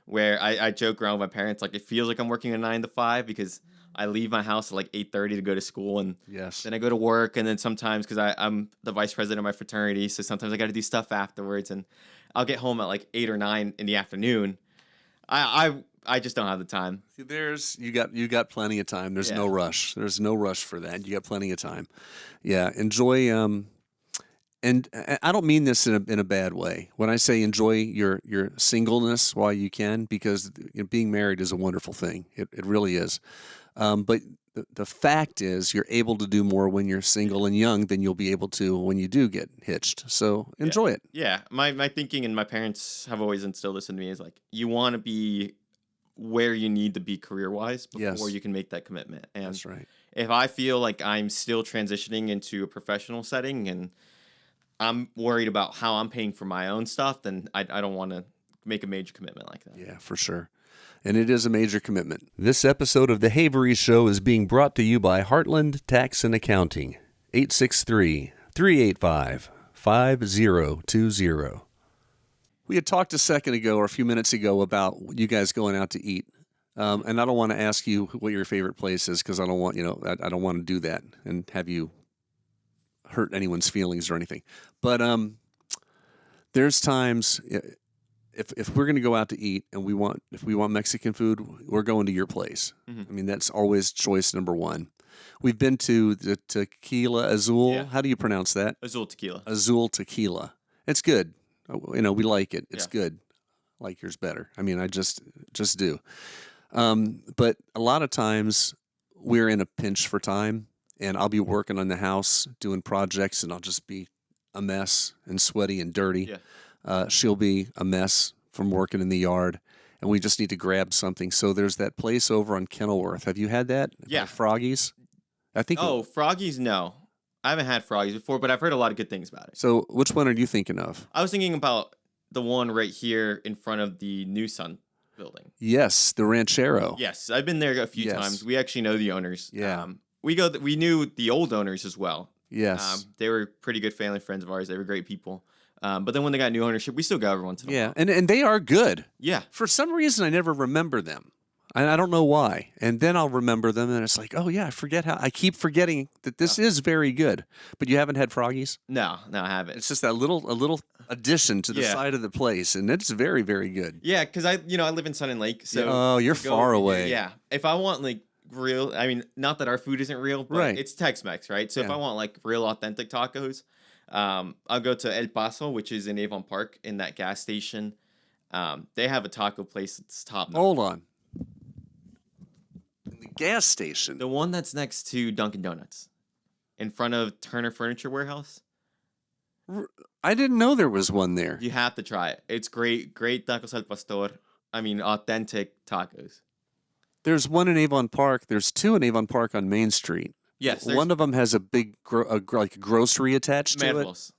where I joke around with my parents, like it feels like I'm working a 9 to 5 because I leave my house at like 8:30 to go to school, and then I go to work, and then sometimes because I'm the vice president of my fraternity, so sometimes I got to do stuff afterwards, and I'll get home at like 8 or 9 in the afternoon. I just don't have the time. You got plenty of time. There's no rush. There's no rush for that. You got plenty of time. Yeah, enjoy. And I don't mean this in a bad way when I say enjoy your singleness while you can, because being married is a wonderful thing. It really is. But the fact is, you're able to do more when you're single and young than you'll be able to when you do get hitched. So enjoy it. Yeah, my thinking, and my parents have always instilled this in me, is like you want to be where you need to be career-wise before you can make that commitment. And that's right. If I feel like I'm still transitioning into a professional setting and I'm worried about how I'm paying for my own stuff, then I don't want to make a major commitment like that. Yeah, for sure. And it is a major commitment. This episode of The Havery Show is being brought to you by Heartland Tax and Accounting, 863-385-5020. We had talked a second ago or a few minutes ago about you guys going out to eat. And I don't want to ask you what your favorite place is because I don't want, I don't want to do that and have you hurt anyone's feelings or anything. But there's times if we're going to go out to eat and if we want Mexican food, we're going to your place. Mhm. I mean, that's always choice number one. We've been to the Tequila Azul. Yeah. How do you pronounce that? Azul tequila. Azul Tequila. It's good. We like it. It's Yeah. good. I like yours better. I mean, I just do. But a lot of times we're in a pinch for time, and I'll be working on the house doing projects, and I'll just be a mess and sweaty and dirty. Yeah. She'll be a mess from working in the yard, and we just need to grab something. So there's that place over on Kenilworth. Have you had that? Yeah. By Froggy's? I think. Oh, Froggy's, no. I haven't had Froggy's before, but I've heard a lot of good things about it. So which one are you thinking of? I was thinking about the one right here in front of the New Sun building. Yes, the Ranchero. Yes, I've been there a few Yes. times. We actually know the owners. Yeah. We knew the old owners as well. Yes. They were pretty good family friends of ours. They were great people. But then when they got new ownership, we still go every once in a Yeah, while. and they are good. Yeah. For some reason, I never remember them. I don't know why. And then I'll remember them, and it's like, oh, yeah, I keep forgetting that this is very good. But you haven't had Froggy's? No, I haven't. It's just a little addition to the Yeah. side of the place, and it's very, very good. Yeah, because I live in Sun and Lake, so Oh, you're to go far over here- away. Yeah, if I want like real, I mean, not that our food isn't real, but Right. it's Tex-Mex, right? So if Yeah. I want like real authentic tacos, I'll go to El Paso, which is in Avon Park, in that gas station. They have a taco place that's top notch. Hold on. In the gas station. The one that's next to Dunkin' Donuts, in front of Turner Furniture Warehouse. I didn't know there was one there. You have to try it. It's great tacos al pastor. I mean, authentic tacos. There's one in Avon Park. There's two in Avon Park on Main Street. Yes, there's One of them has a big like grocery attached to it.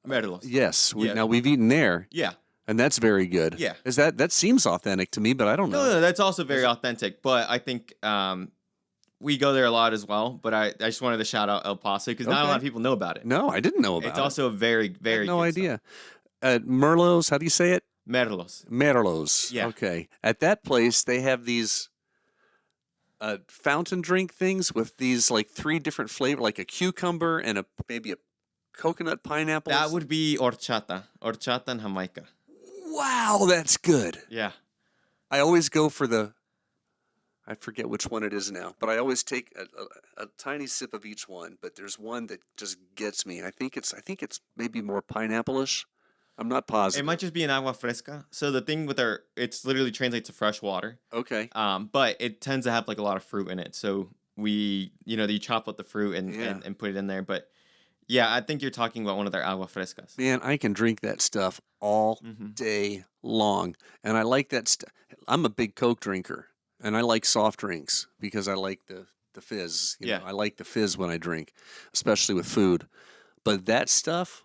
Merlos. Yes. Yeah. Now we've eaten there, Yeah. and that's very good. Yeah. Is that seems authentic to me, but I don't know. No, that's also very authentic. But I think we go there a lot as well. But I just wanted to shout out El Paso because not a Okay. lot of people know about it. No, I didn't know about It's it. also a very, I very had no good stuff. idea. At Merlot's, how do you say it? Merlos. Merlot's. Yeah. Okay. At that place, they have these fountain drink things with these like three different flavors, like a cucumber and maybe a coconut pineapple. That would be horchata and Jamaica. Wow, that's good. Yeah. I always go for I forget which one it is now, but I always take a tiny sip of each one. But there's one that just gets me. I think it's maybe more pineapple-ish. I'm not It positive. might just be an agua fresca. So the thing with it's literally translates to fresh water. Okay. But it tends to have like a lot of fruit in it. So you chop up the fruit Yeah. and put it in there. But yeah, I think you're talking about one of their agua frescas. Man, I can drink that stuff all Mhm. day long, and I like that stuff. I'm a big Coke drinker, and I like soft drinks because I like the fizz. You know, Yeah. I like the fizz when I drink, especially with food. But that stuff,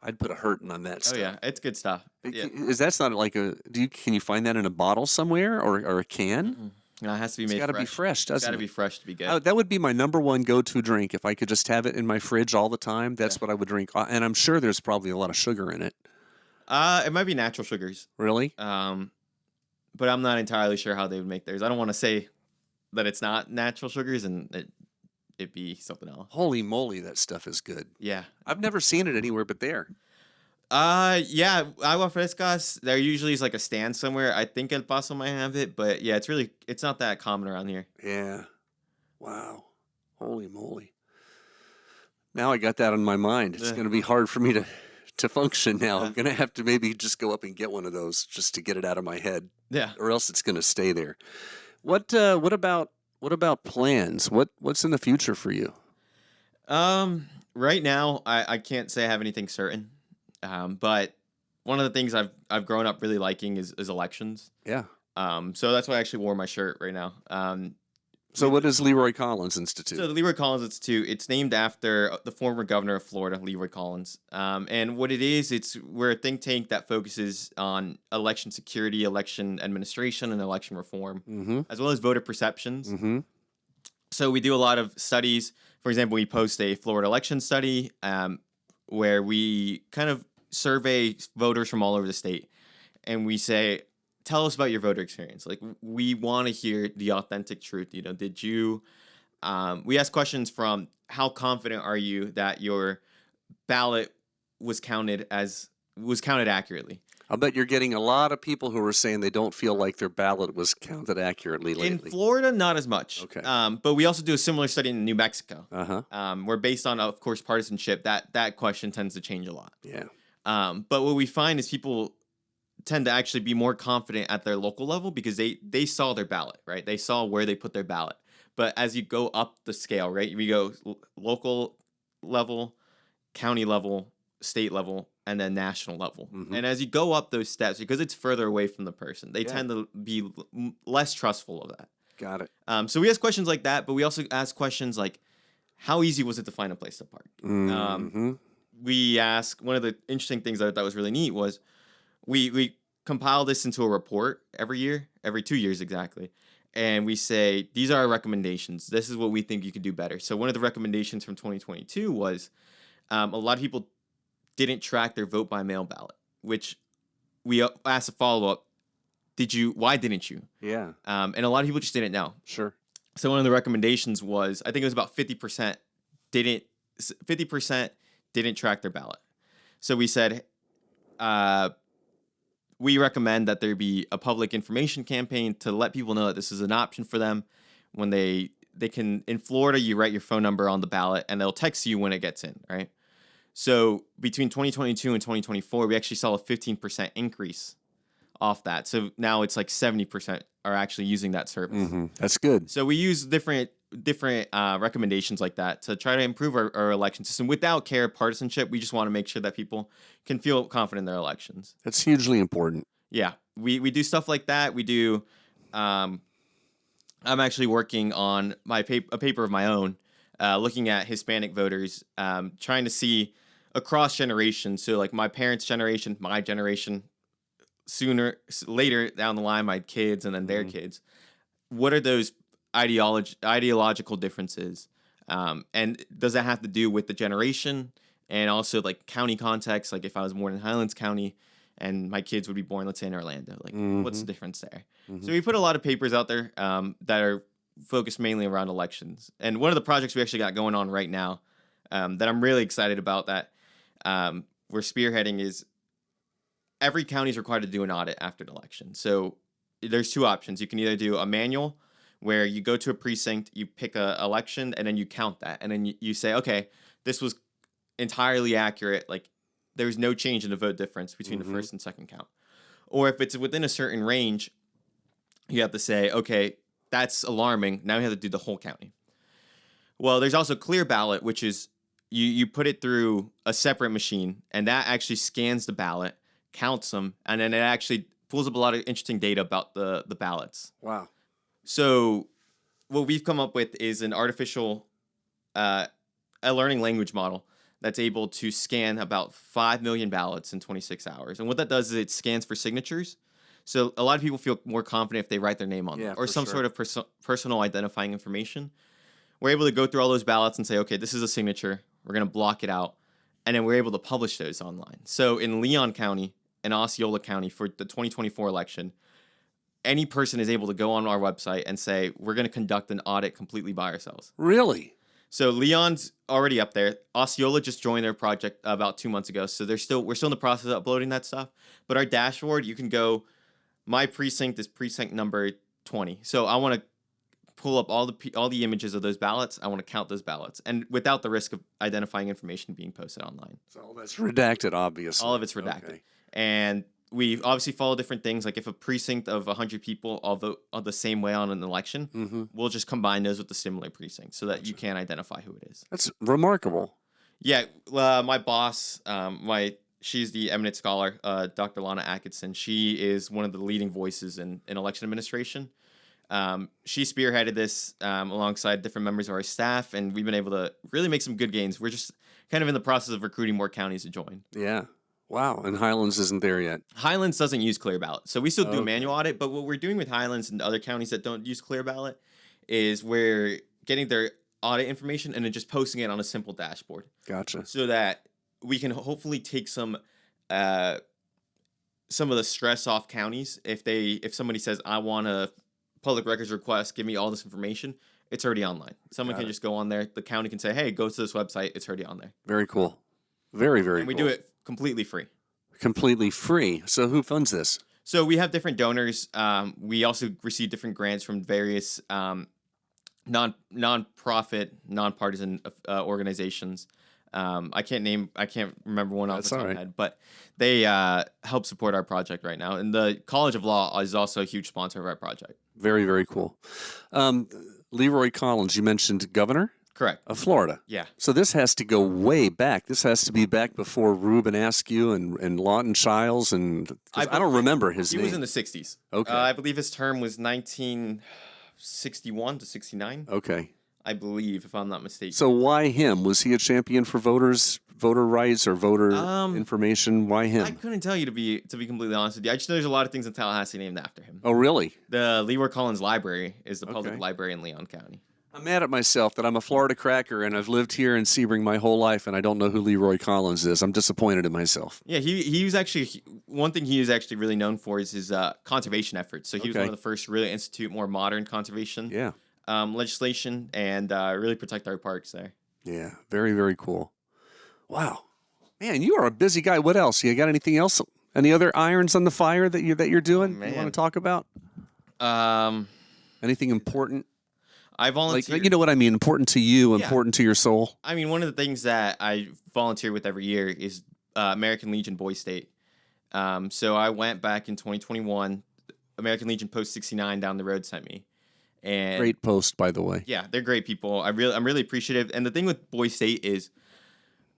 I'd put a hurtin' on that Oh stuff. yeah, it's good stuff. Yeah. That's not like can you find that in a bottle somewhere or a can? Mm-mm. No, it has to be It's made got to fresh. be fresh, It's doesn't got it? to be fresh to be good. That would be my number one go-to drink if I could just have it in my fridge all the time. That's Yeah. what I would drink, and I'm sure there's probably a lot of sugar in it. It might be natural sugars. Really? But I'm not entirely sure how they would make theirs. I don't want to say that it's not natural sugars and it be something else. Holy moly, that stuff is good. Yeah. I've never seen it anywhere but there. Yeah, agua frescas. There usually is like a stand somewhere. I think El Paso might have it, but yeah, it's not that common around here. Yeah. Wow. Holy moly. Now I got that on my mind. It's Yeah. going to be hard for me to function now. I'm going to have to maybe just go up and get one of those just to get it out of my head, Yeah. or else it's going to stay there. What about plans? What's in the future for you? Right now, I can't say I have anything certain. But one of the things I've grown up really liking is elections. Yeah. So that's why I actually wore my shirt right now. So what is Leroy Collins Institute? So the Leroy Collins Institute, it's named after the former governor of Florida, Leroy Collins. And what it is, we're a think tank that focuses on election security, election administration, and election reform, Mm-hmm. as well as voter perceptions. Mm-hmm. So we do a lot of studies. For example, we post a Florida election study where we kind of survey voters from all over the state, and we say, tell us about your voter experience. Like, we want to hear the authentic truth. You know, did you, we ask questions from how confident are you that your ballot was counted accurately? I'll bet you're getting a lot of people who are saying they don't feel like their ballot was counted accurately lately. In Florida, not as much. Okay. But we also do a similar study in New Mexico. Uh-huh. Where based on, of course, partisanship, that question tends to change a lot. Yeah. But what we find is people tend to actually be more confident at their local level because they saw their ballot, right? They saw where they put their ballot. But as you go up the scale, right, we go local level, county level, state level, and then national level. Mm-hmm. And as you go up those steps, because it's further away from the person, they tend to be less trustful of that. Got it. So we ask questions like that, but we also ask questions like, how easy was it to find a place to park? Mm-hmm. We ask, one of the interesting things that I thought was really neat was we compile this into a report every year, every 2 years exactly. And we say, these are our recommendations. This is what we think you could do better. So one of the recommendations from 2022 was a lot of people didn't track their vote by mail ballot, which we asked a follow-up. Why didn't you? Yeah. And a lot of people just didn't know. Sure. So one of the recommendations was, I think it was about 50% didn't track their ballot. So we said, we recommend that there be a public information campaign to let people know that this is an option for them. When they can, in Florida, you write your phone number on the ballot and they'll text you when it gets in, right? So between 2022 and 2024, we actually saw a 15% increase off that. So now it's like 70% are actually using that service. Mm-hmm. That's good. So we use different recommendations like that to try to improve our election system without partisanship. We just want to make sure that people can feel confident in their elections. That's hugely important. Yeah, we do stuff like that. We do. I'm actually working on a paper of my own, looking at Hispanic voters, trying to see across generations. So like my parents' generation, my generation, later down the line, my kids and then their kids. What are those ideological differences? And does that have to do with the generation and also like county context? Like if I was born in Highlands County and my kids would be born, let's say, in Orlando, like what's the difference there? So we put a lot of papers out there that are focused mainly around elections. And one of the projects we actually got going on right now that I'm really excited about that we're spearheading is every county is required to do an audit after the election. So there's two options. You can either do a manual where you go to a precinct, you pick a election, and then you count that. And then you say, okay, this was entirely accurate. Like there was no change in the vote difference between the first and second count. Or if it's within a certain range, you have to say, okay, that's alarming. Now we have to do the whole county. Well, there's also clear ballot, which is you put it through a separate machine, and that actually scans the ballot, counts them, and then it actually pulls up a lot of interesting data about the ballots. Wow. So what we've come up with is an artificial a learning language model that's able to scan about 5 million ballots in 26 hours. And what that does is it scans for signatures. So a lot of people feel more confident if they write their name on them or some sort of personal identifying information. We're able to go through all those ballots and say, okay, this is a signature. We're going to block it out. And then we're able to publish those online. So in Leon County and Osceola County for the 2024 election, any person is able to go on our website and say, we're going to conduct an audit completely by ourselves. Really? So Leon's already up there. Osceola just joined their project about 2 months ago. So we're still in the process of uploading that stuff. But our dashboard, you can go, my precinct is precinct number 20. So I want to pull up all the images of those ballots. I want to count those ballots, and without the risk of identifying information being posted online. So all that's redacted, obviously. All of it's redacted. Okay. And we obviously follow different things. Like if a precinct of 100 people all vote the same way on an election, we'll just combine those with the similar precincts so that you can identify who it is. That's remarkable. Yeah. My boss, she's the eminent scholar, Dr. Lana Atkinson. She is one of the leading voices in election administration. She spearheaded this alongside different members of our staff, and we've been able to really make some good gains. We're just kind of in the process of recruiting more counties to join. Yeah. Wow. And Highlands isn't there yet. Highlands doesn't use clear ballot. So we still do a manual audit, but what we're doing with Highlands and other counties that don't use clear ballot is we're getting their audit information and then just posting it on a simple dashboard. Gotcha. So that we can hopefully take some some of the stress off counties. If somebody says, I want a public records request, give me all this information, it's already online. Someone can just go on there. The county can say, hey, go to this website. It's already on there. Very cool. Very, very And we cool. do it completely free. Completely free. So who funds this? So we have different donors. We also receive different grants from various non-profit, nonpartisan organizations. I can't remember one off the top of my head, but they help support our project right now. And the College of Law is also a huge sponsor of our project. Very, very cool. Leroy Collins, you mentioned governor? Correct. Of Florida. Yeah. So this has to go way back. This has to be back before Reuben Askew and Lawton Childs. And I don't remember his name. He was in the 60s. Okay. I believe his term was 1961 to 69. Okay. I believe, if I'm not mistaken. So why him? Was he a champion for voter rights or voter information? Why him? I couldn't tell you, to be completely honest with you. I just know there's a lot of things in Tallahassee named after him. Oh, really? The Leroy Collins Library is the public library in Leon County. I'm mad at myself that I'm a Florida cracker and I've lived here in Sebring my whole life and I don't know who Leroy Collins is. I'm disappointed in myself. Yeah, he was actually, one thing he is actually really known for is his conservation efforts. So he was one of the first to really institute more modern conservation legislation and really protect our parks there. Yeah, very, very cool. Wow. Man, you are a busy guy. What else? You got anything else? Any other irons on the fire that you're doing? You want to talk about? Anything important? I volunteer. Like, you know what I mean? Important to you, important to your soul. I mean, one of the things that I volunteer with every year is American Legion Boys State. So I went back in 2021. American Legion Post 69 down the road sent me. And great post, by the way. Yeah, they're great people. I'm really appreciative. And the thing with Boys State is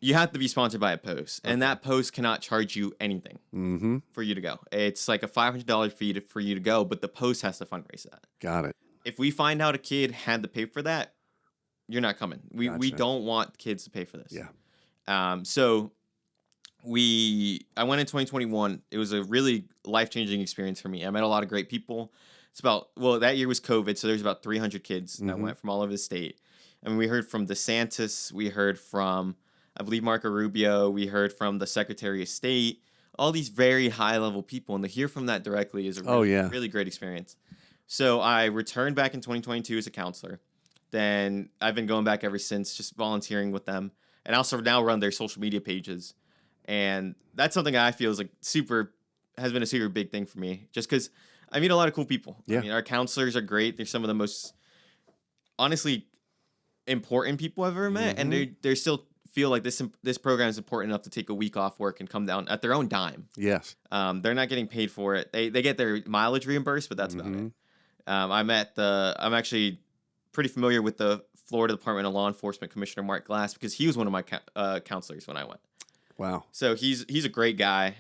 you have to be sponsored by a post, and that post cannot charge you anything for you to go. It's like a $500 fee for you to go, but the post has to fundraise that. Got it. If we find out a kid had to pay for that, you're not coming. We don't want kids to pay for this. Yeah. So I went in 2021. It was a really life-changing experience for me. I met a lot of great people. That year was COVID, so there's about 300 kids that went from all over the state. I mean, we heard from DeSantis, we heard from, I believe, Marco Rubio, we heard from the Secretary of State, all these very high-level people, and to hear from that directly is a really great experience. So I returned back in 2022 as a counselor. Then I've been going back ever since, just volunteering with them, and I also now run their social media pages. And that's something I feel has been a super big thing for me, just because I meet a lot of cool people. Yeah. I mean, our counselors are great. They're some of the most, honestly, important people I've ever met, and they still feel like this program is important enough to take a week off work and come down at their own dime. Yes. They're not getting paid for it. They get their mileage reimbursed, but that's about it. I'm actually pretty familiar with the Florida Department of Law Enforcement Commissioner Mark Glass because he was one of my counselors when I went. Wow. So he's a great guy.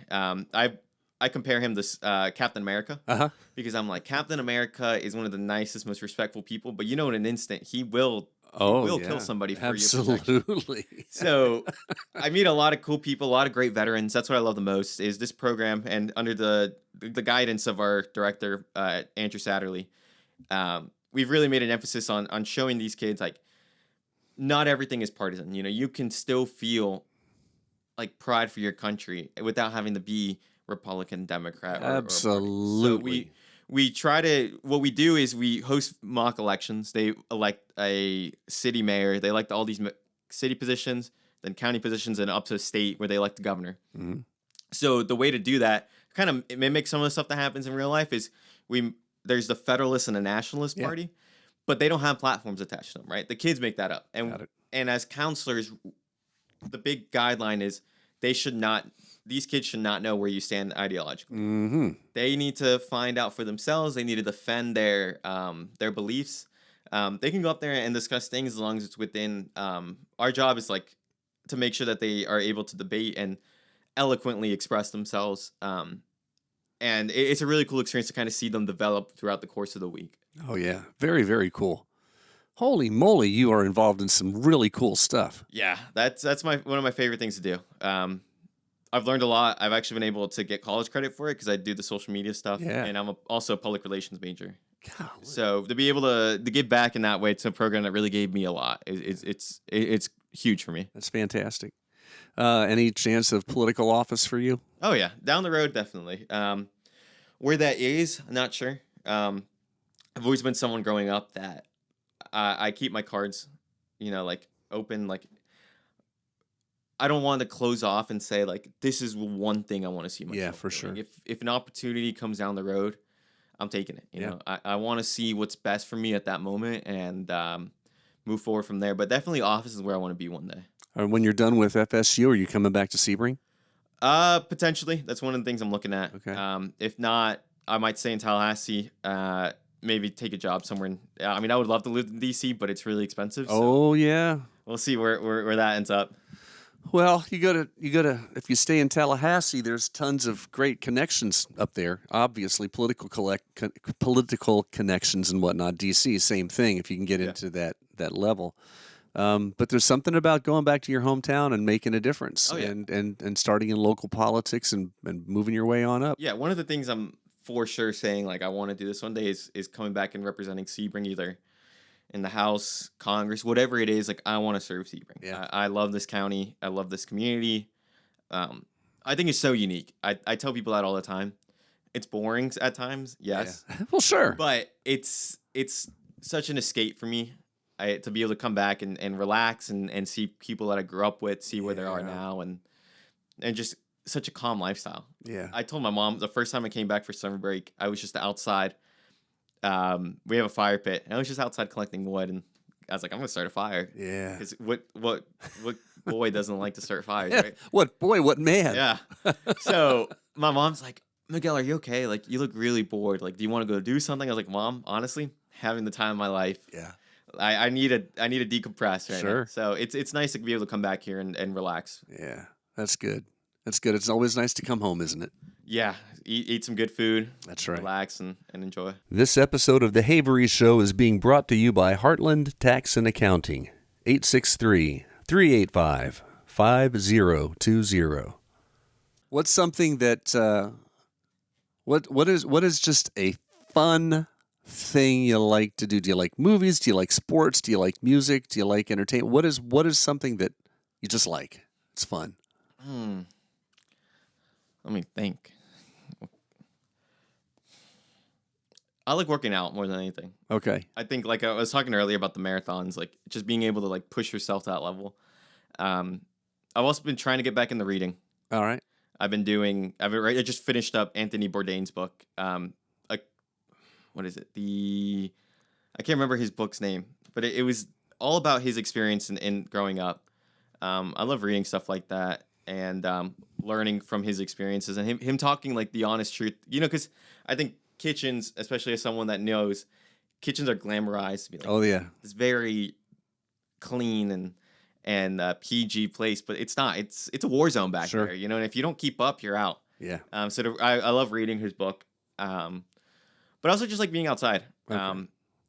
I compare him to Captain America because I'm like, Captain America is one of the nicest, most respectful people, but in an instant he will kill somebody for you. Absolutely. So I meet a lot of cool people, a lot of great veterans. That's what I love the most is this program, and under the guidance of our director, Andrew Satterley, we've really made an emphasis on showing these kids like not everything is partisan. You can still feel like pride for your country without having to be Republican, Democrat. Absolutely. So we try to, what we do is we host mock elections. They elect a city mayor. They elect all these city positions, then county positions, and up to state where they elect the governor. So the way to do that, kind of mimic some of the stuff that happens in real life, is there's the Federalist and the Nationalist Party, but they don't have platforms attached to them, right? The kids make that up. And as counselors, the big guideline is these kids should not know where you stand ideologically. They need to find out for themselves. They need to defend their beliefs. They can go up there and discuss things as long as it's within. Our job is to make sure that they are able to debate and eloquently express themselves. And it's a really cool experience to kind of see them develop throughout the course of the week. Oh yeah, very, very cool. Holy moly, you are involved in some really cool stuff. Yeah, that's one of my favorite things to do. I've learned a lot. I've actually been able to get college credit for it because I do the social media stuff, and I'm also a public relations major. Golly. So to be able to give back in that way to a program that really gave me a lot, it's huge for me. That's fantastic. Any chance of political office for you? Oh yeah, down the road definitely. Where that is, I'm not sure. I've always been someone growing up that I keep my cards, like open. Like I don't want to close off and say like this is one thing I want to see myself Yeah, for doing. sure. If an opportunity comes down the road, I'm taking it. You Yeah. know, I want to see what's best for me at that moment and move forward from there. But definitely, office is where I want to be one day. When you're done with FSU, are you coming back to Sebring? Potentially, that's one of the things I'm looking at. Okay. If not, I might stay in Tallahassee. Maybe take a job somewhere. I mean, I would love to live in DC, but it's really expensive. So Oh yeah. we'll see where that ends up. Well, you gotta. If you stay in Tallahassee, there's tons of great connections up there. Obviously, political connections and whatnot. DC, same thing. If you can get Yeah. into that level, but there's something about going back to your hometown and making a difference, Oh, yeah. and starting in local politics and moving your way on up. Yeah, one of the things I'm for sure saying like I want to do this one day is coming back and representing Sebring either in the House, Congress, whatever it is. Like I want to serve Sebring. Yeah. I love this county. I love this community. I think it's so unique. I tell people that all the time. It's boring at times, yes, Yeah. Well, sure. but it's such an escape for me. To be able to come back and relax and see people that I grew up with, see where they are Yeah. now, and just such a calm lifestyle. Yeah. I told my mom the first time I came back for summer break, I was just outside. We have a fire pit, and I was just outside collecting wood, and I was like, I'm gonna start a fire. Yeah. Because what boy doesn't like to start fires, Yeah. right? What man? Yeah. So my mom's like, Miguel, are you okay? Like, you look really bored. Like, do you want to go do something? I was like, Mom, honestly, having the time of my life. Yeah. I need to decompress right Sure. now. So it's nice to be able to come back here and relax. Yeah. That's good. That's good. It's always nice to come home, isn't it? Yeah, eat some good food. That's right. Relax and enjoy. This episode of The Havery Show is being brought to you by Heartland Tax and Accounting, 863-385-5020. What's something that, what is just a fun thing you like to do? Do you like movies? Do you like sports? Do you like music? Do you like entertainment? What is something that you just like? It's fun. Let me think. I like working out more than anything. Okay. I think, like I was talking earlier about the marathons, like just being able to like push yourself to that level. I've also been trying to get back into reading. All right. I just finished up Anthony Bourdain's book. What is it? I can't remember his book's name, but it was all about his experience in growing up. I love reading stuff like that and learning from his experiences and him talking like the honest truth. Because I think kitchens, especially as someone that knows, kitchens are glamorized to be like, Oh yeah. it's very clean and PG place, but it's not. It's a war zone back Sure. there, and if you don't keep up, you're out. Yeah. I love reading his book, but I also just like being outside. Okay.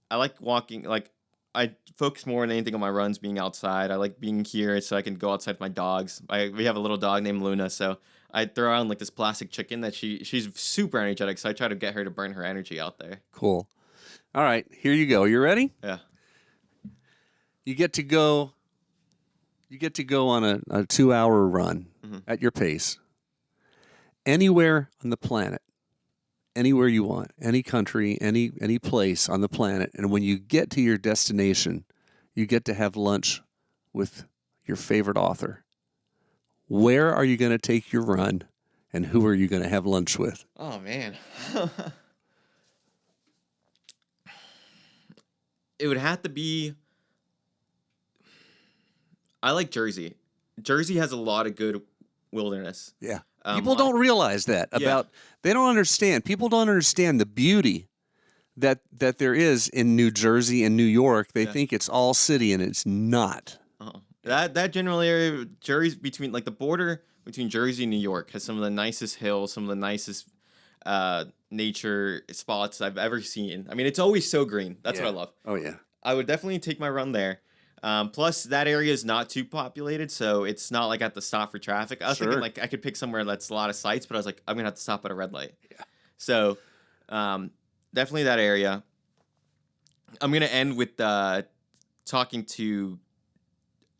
I like walking. Like I focus more on anything on my runs being outside. I like being here so I can go outside with my dogs. We have a little dog named Luna, so I throw on like this plastic chicken that she's super energetic. So I try to get her to burn her energy out there. Cool. All right, here you go. You ready? Yeah. You get to go on a 2-hour run at your pace. Anywhere on the planet. Anywhere you want. Any country, any place on the planet. And when you get to your destination, you get to have lunch with your favorite author. Where are you going to take your run, and who are you going to have lunch with? Oh man. It would have to be. I like Jersey. Jersey has a lot of good wilderness. Yeah. People don't realize that about. They don't understand. People don't understand the beauty that there is in New Jersey and New York. They think it's all city, and it's not. That general area, Jersey, between like the border between Jersey and New York, has some of the nicest hills, some of the nicest nature spots I've ever seen. I mean, it's always so green. That's what I love. Oh yeah. I would definitely take my run there. Plus, that area is not too populated, so it's not like I have to stop for traffic. I was thinking like I could pick somewhere that's a lot of sites, but I was like, I'm gonna have to stop at a red light. Yeah. So, definitely that area. I'm gonna end with talking to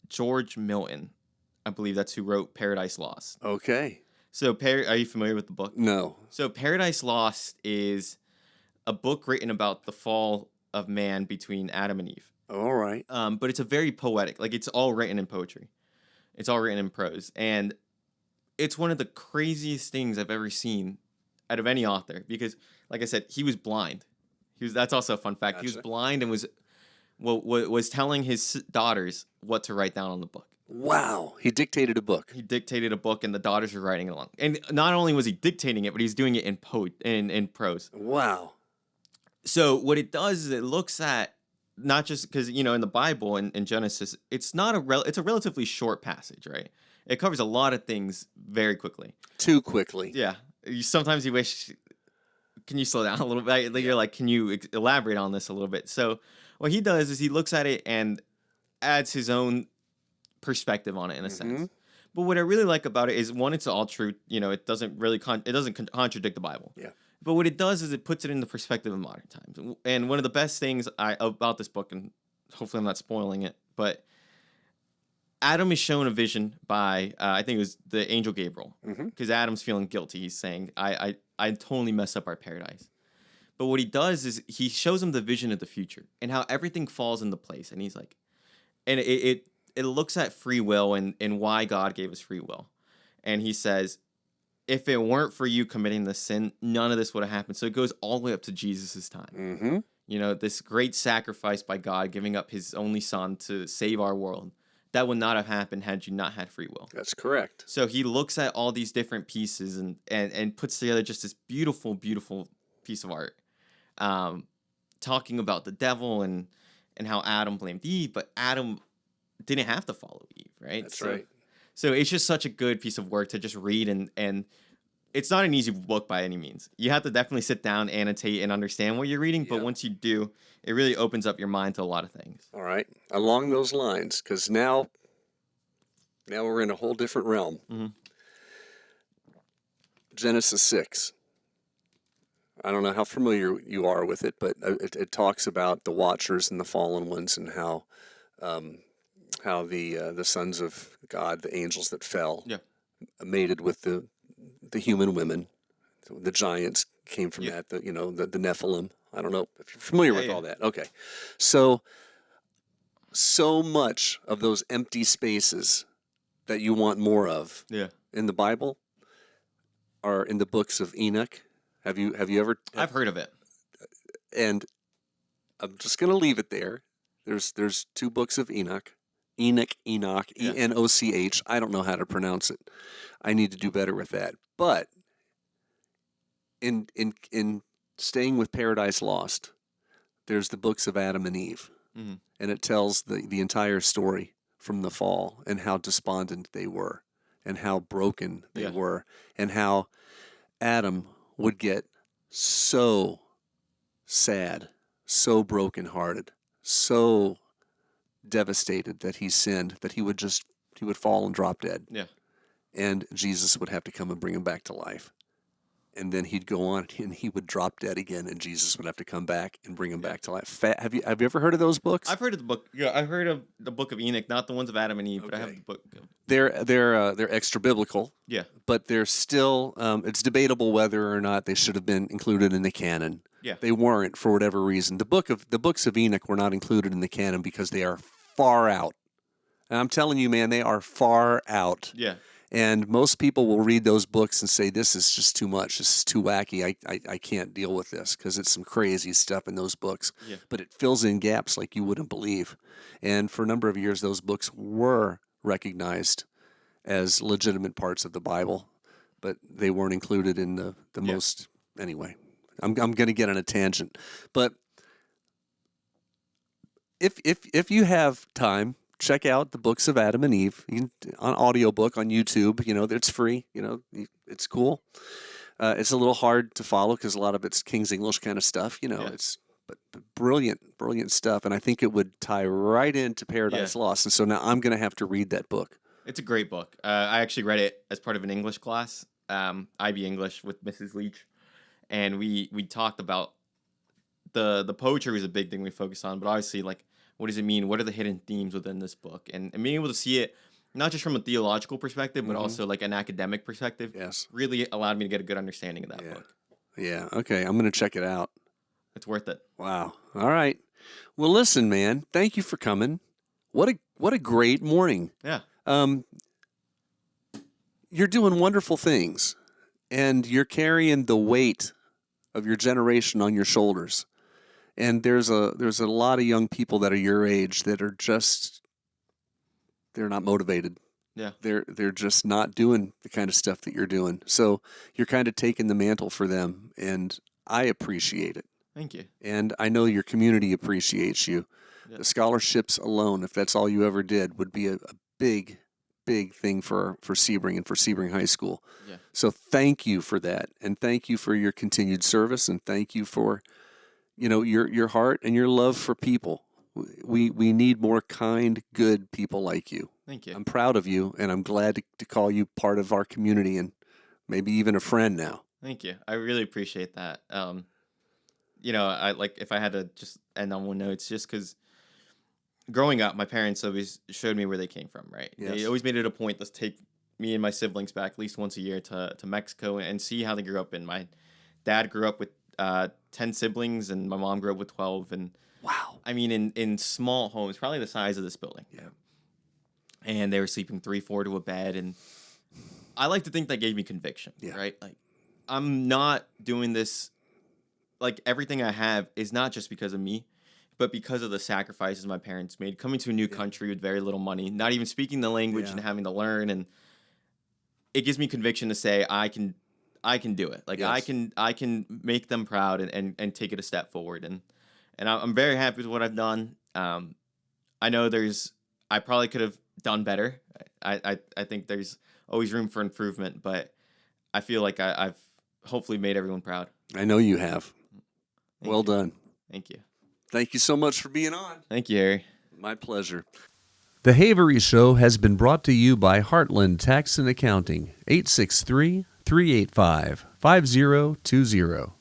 George Milton. I believe that's who wrote Paradise Lost. Okay. So, are you familiar with the book? No. So, Paradise Lost is a book written about the fall of man between Adam and Eve. All right. But it's a very poetic, like it's all written in poetry. It's all written in prose. And it's one of the craziest things I've ever seen out of any author because, like I said, he was blind. That's also a fun fact. Gotcha. He was blind and was telling his daughters what to write down on the book. Wow. He dictated a book. He dictated a book, and the daughters were writing it along. And not only was he dictating it, but he's doing it in prose. Wow. So what it does is it looks at not just because in the Bible in Genesis, it's not it's a relatively short passage, right? It covers a lot of things very quickly. Too quickly. Yeah. Sometimes you wish, can you slow down a little bit? You're like, can you elaborate on this a little bit? So what he does is he looks at it and adds his own perspective on it in a sense. But what I really like about it is, one, it's all true. It doesn't really contradict the Bible. Yeah. But what it does is it puts it in the perspective of modern times. And one of the best things about this book, and hopefully I'm not spoiling it, but Adam is shown a vision by, I think it was the angel Gabriel, because Adam's feeling guilty. He's saying, I totally messed up our paradise. But what he does is he shows him the vision of the future and how everything falls into place. And he's like, and it looks at free will and why God gave us free will. And he says, if it weren't for you committing the sin, none of this would have happened. So it goes all the way up to Jesus' time. This great sacrifice by God, giving up his only son to save our world. That would not have happened had you not had free will. That's correct. So he looks at all these different pieces and puts together just this beautiful, beautiful piece of art. Talking about the devil and how Adam blamed Eve, but Adam didn't have to follow Eve, right? That's right. So it's just such a good piece of work to just read, and it's not an easy book by any means. You have to definitely sit down, annotate, and understand what you're reading, but once you do, it really opens up your mind to a lot of things. All right. Along those lines, because now we're in a whole different realm. Genesis 6. I don't know how familiar you are with it, but it talks about the Watchers and the fallen ones and how the sons of God, the angels that fell, mated with the human women. The giants came from that. The Nephilim. I don't know if you're familiar with all that. Okay, so much of those empty spaces that you want more of in the Bible are in the books of Enoch. Have you ever? I've heard of it. And I'm just going to leave it there. There's two books of Enoch. Enoch, Enoch. I don't know how to pronounce it. I need to do better with that. But in staying with Paradise Lost, there's the books of Adam and Eve. And it tells the entire story from the fall and how despondent they were and how broken they were and how Adam would get so sad, so brokenhearted, so devastated that he sinned that he would fall and drop dead. Yeah. And Jesus would have to come and bring him back to life. And then he'd go on and he would drop dead again, and Jesus would have to come back and bring him back to life. Have you ever heard of those books? I've heard of the book. Yeah, I've heard of the book of Enoch, not the ones of Adam and Eve, but I have the book. They're extra biblical. Yeah. But they're still it's debatable whether or not they should have been included in the canon. Yeah. They weren't for whatever reason. The books of Enoch were not included in the canon because they are far out. And I'm telling you, man, they are far out. Yeah. And most people will read those books and say, this is just too much. This is too wacky. I can't deal with this because it's some crazy stuff in those books. Yeah. But it fills in gaps like you wouldn't believe. And for a number of years, those books were recognized as legitimate parts of the Bible, but they weren't included in the most. Anyway, I'm going to get on a tangent. But if you have time, check out the books of Adam and Eve on audiobook on YouTube. It's free. It's cool. It's a little hard to follow because a lot of it's King's English kind of stuff. It's but brilliant stuff. And I think it would tie right into Paradise Lost. And so now I'm going to have to read that book. It's a great book. I actually read it as part of an English class, IB English with Mrs. Leach, and we talked about the poetry was a big thing we focused on, but obviously, like, what does it mean? What are the hidden themes within this book? And being able to see it not just from a theological perspective, but also like an academic perspective. Yes. Really allowed me to get a good understanding of that book. Yeah. Okay. I'm going to check it out. It's worth it. Wow. All right. Well, listen, man, thank you for coming. What a great morning. Yeah. You're doing wonderful things, and you're carrying the weight of your generation on your shoulders. And there's a lot of young people that are your age that are just, they're not motivated. Yeah. They're just not doing the kind of stuff that you're doing. So you're kind of taking the mantle for them, and I appreciate it. Thank you. And I know your community appreciates you. Yeah. The scholarships alone, if that's all you ever did, would be a big thing for Sebring and for Sebring High School. Yeah. So thank you for that, and thank you for your continued service, and thank you for, your heart and your love for people. We need more kind, good people like you. Thank you. I'm proud of you, and I'm glad to call you part of our community and maybe even a friend now. Thank you. I really appreciate that. I like, if I had to just end on one note, it's just because growing up, my parents always showed me where they came from, right? Yes. They always made it a point to take me and my siblings back at least once a year to Mexico and see how they grew up. And my dad grew up with 10 siblings, and my mom grew up with 12. And wow. I mean, in small homes, probably the size of this building. Yeah. And they were sleeping 3-4 to a bed. And I like to think that gave me conviction, right? Like, I'm not doing this. Like, everything I have is not just because of me, but because of the sacrifices my parents made, coming to a new country with very little money, not even speaking the language and having to learn. And it gives me conviction to say, I can do it. Like, I can make them proud and take it a step forward. And I'm very happy with what I've done. I know I probably could have done better. I think there's always room for improvement, but I feel like I've hopefully made everyone proud. I know you have. Thank well you. done. Thank you. Thank you so much for being on. Thank you, Harry. My pleasure. The Havery Show has been brought to you by Heartland Tax and Accounting, 863-385-5020.